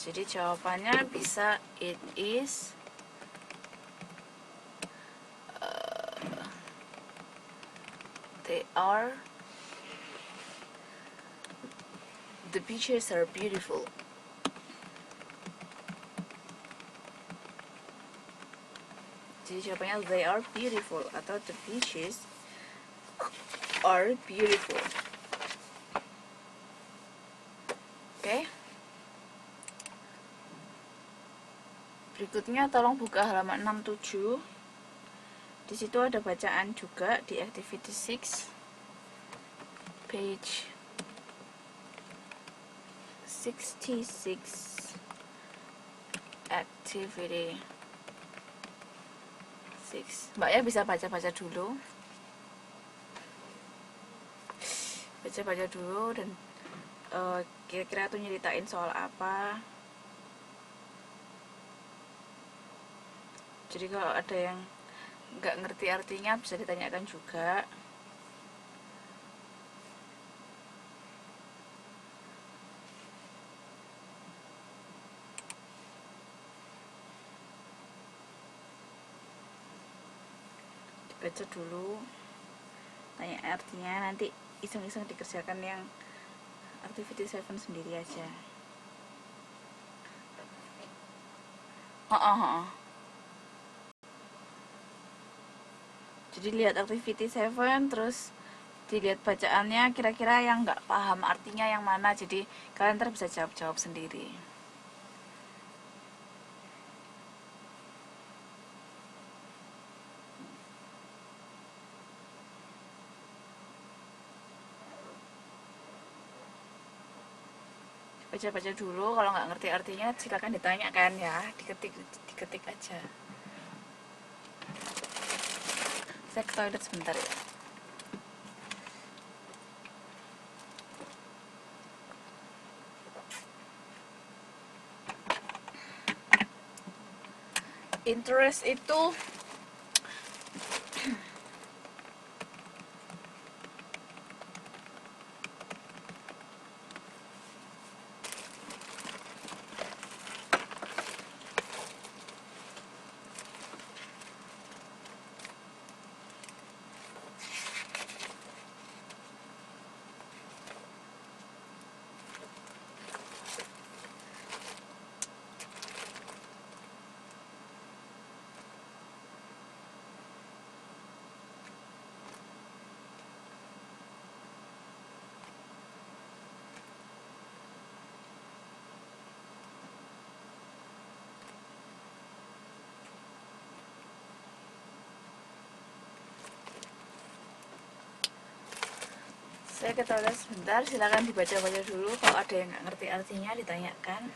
Jadi jawabannya bisa it is the beaches are beautiful. Jadi jawabannya they are beautiful atau the beaches are beautiful. Oke. Berikutnya tolong buka halaman 67. Di situ ada bacaan juga di activity 6. Page 66. Activity 6. Mbak ya bisa baca-baca dulu. Baca-baca dulu dan kira-kira tuh nyeritain soal apa. Jadi kalau ada yang nggak ngerti artinya bisa ditanyakan juga. Dibaca dulu, tanya artinya, nanti iseng-iseng dikerjakan yang activity 7 sendiri aja. Jadi lihat activity 7 terus dilihat bacaannya, kira-kira yang nggak paham artinya yang mana, jadi kalian ntar bisa jawab-jawab sendiri. Baca-baca dulu, kalau nggak ngerti artinya silakan ditanyakan ya, diketik aja. Saya ke toilet sebentar ya. Interest itu Saya ke toilet sebentar, silakan dibaca-baca dulu. Kalau ada yang nggak ngerti artinya ditanyakan.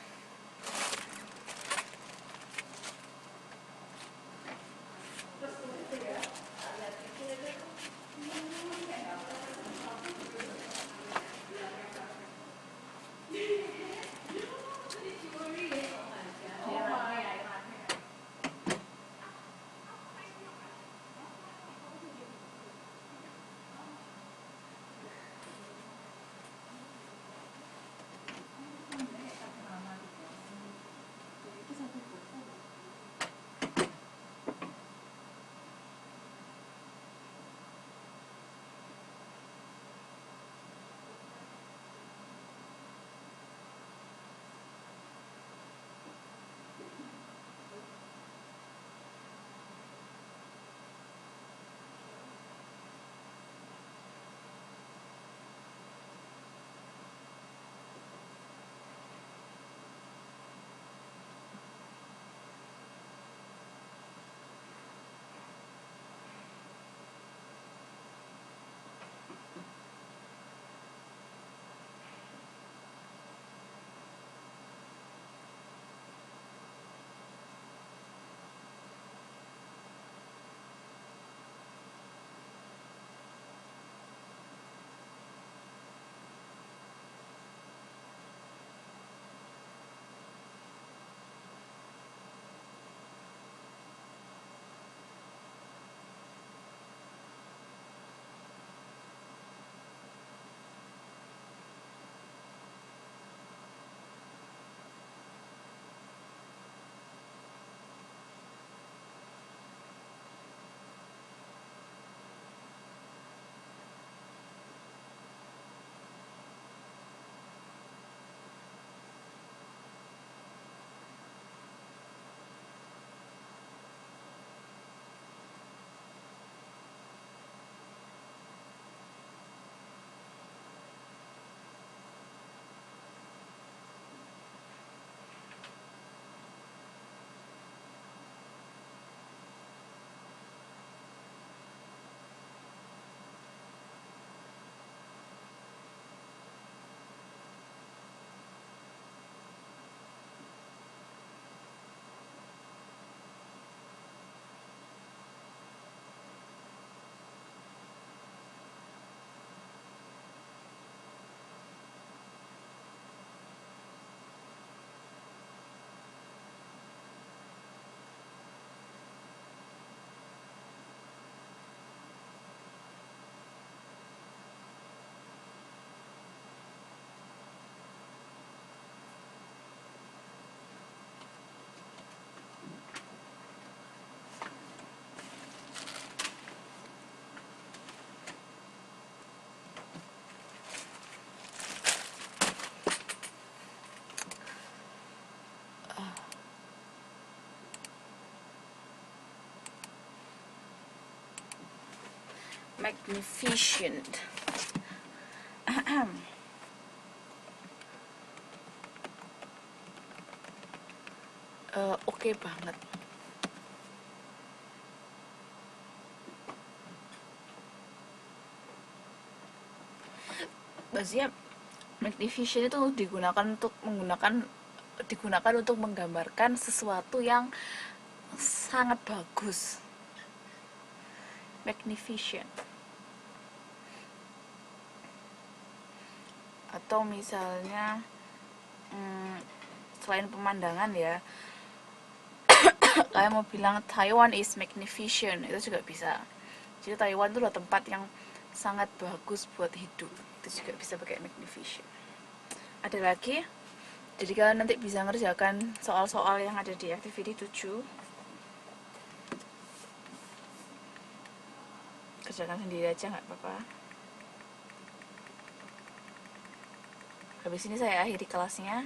Magnificent. Oke banget. Maksudnya magnificent itu digunakan untuk menggambarkan sesuatu yang sangat bagus. Magnificent. Atau misalnya selain pemandangan ya, kayak mau bilang Taiwan is magnificent, itu juga bisa. Jadi Taiwan itu adalah tempat yang sangat bagus buat hidup, itu juga bisa pakai magnificent. Ada lagi, jadi kalian nanti bisa ngerjakan soal-soal yang ada di activity 7, kerjakan sendiri aja nggak apa-apa. Habis ini saya akhiri kelasnya.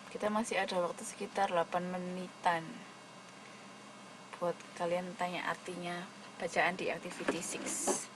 Kita masih ada waktu sekitar 8 menitan buat kalian tanya artinya bacaan di activity 6.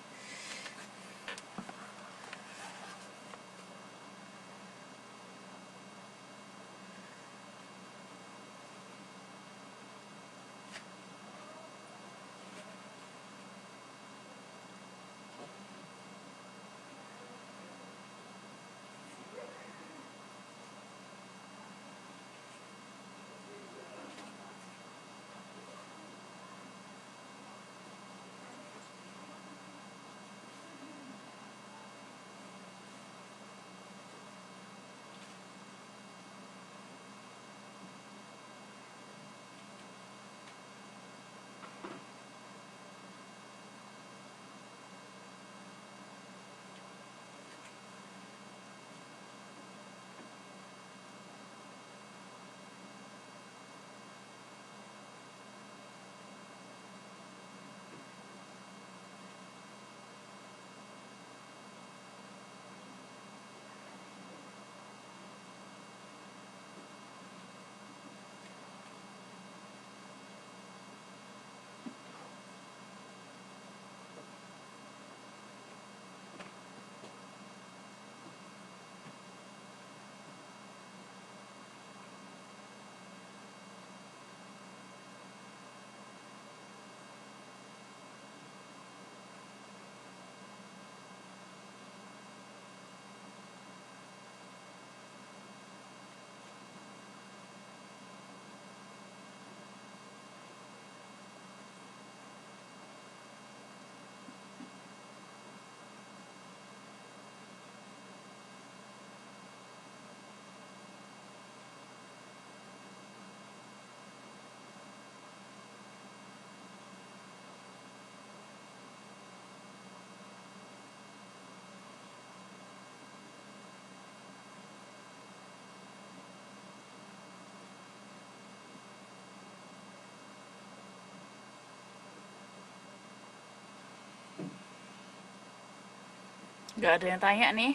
Nggak ada yang tanya nih.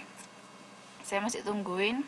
Saya masih tungguin.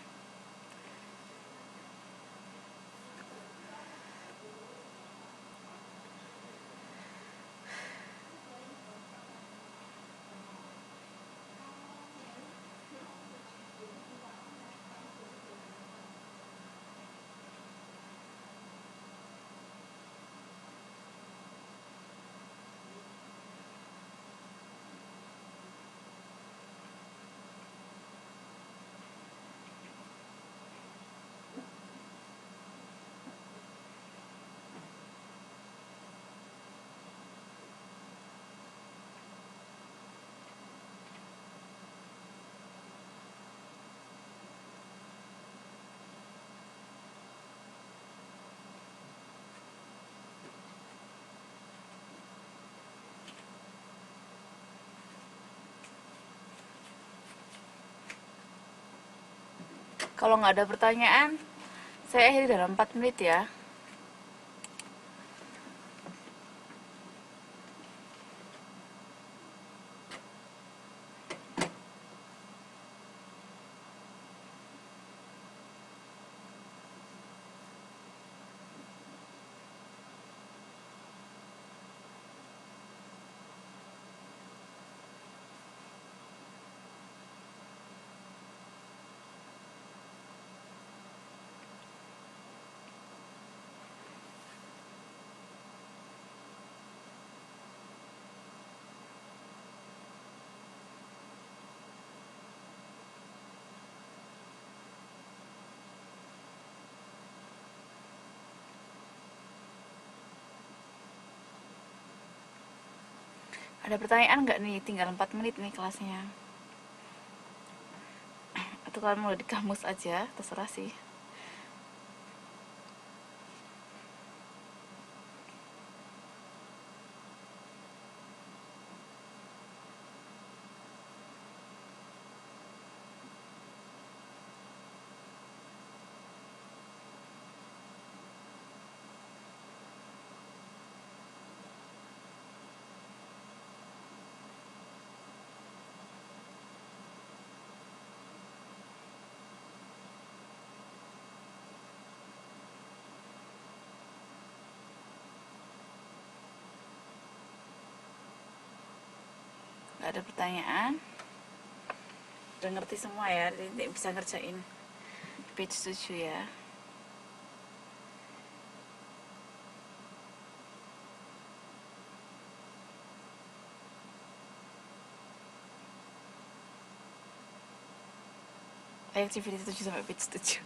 Kalau nggak ada pertanyaan, saya akhiri dalam 4 menit ya. Ada pertanyaan nggak nih? Tinggal 4 menit nih kelasnya. Atau kalian mau di kamus aja, terserah sih. Nggak ada pertanyaan. Udah ngerti semua ya, jadi bisa ngerjain page 7 ya. Activity 7 sampai page 7.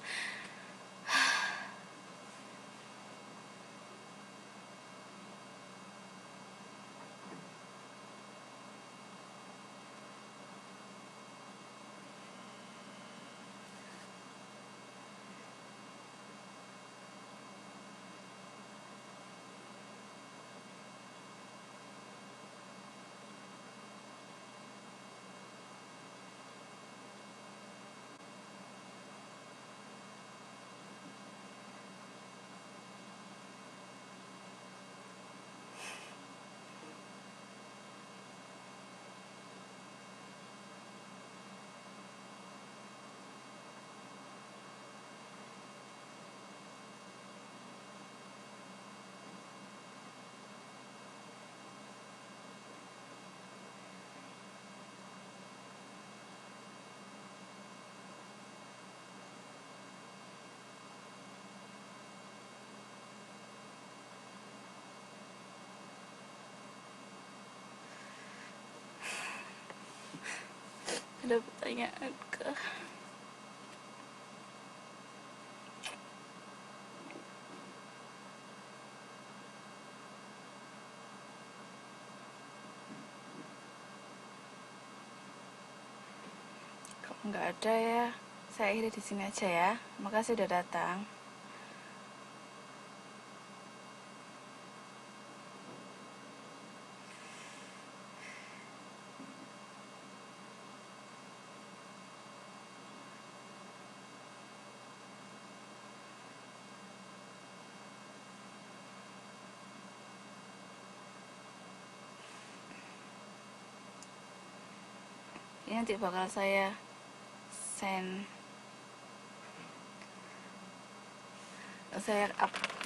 Ada pertanyaan kah? Kalau nggak ada ya, saya akhiri di sini aja ya. Makasih udah datang. Ya, nanti bakal saya send,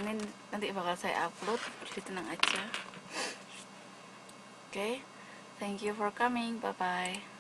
ini nanti bakal saya upload, jadi tenang aja. Oke, thank you for coming, bye bye.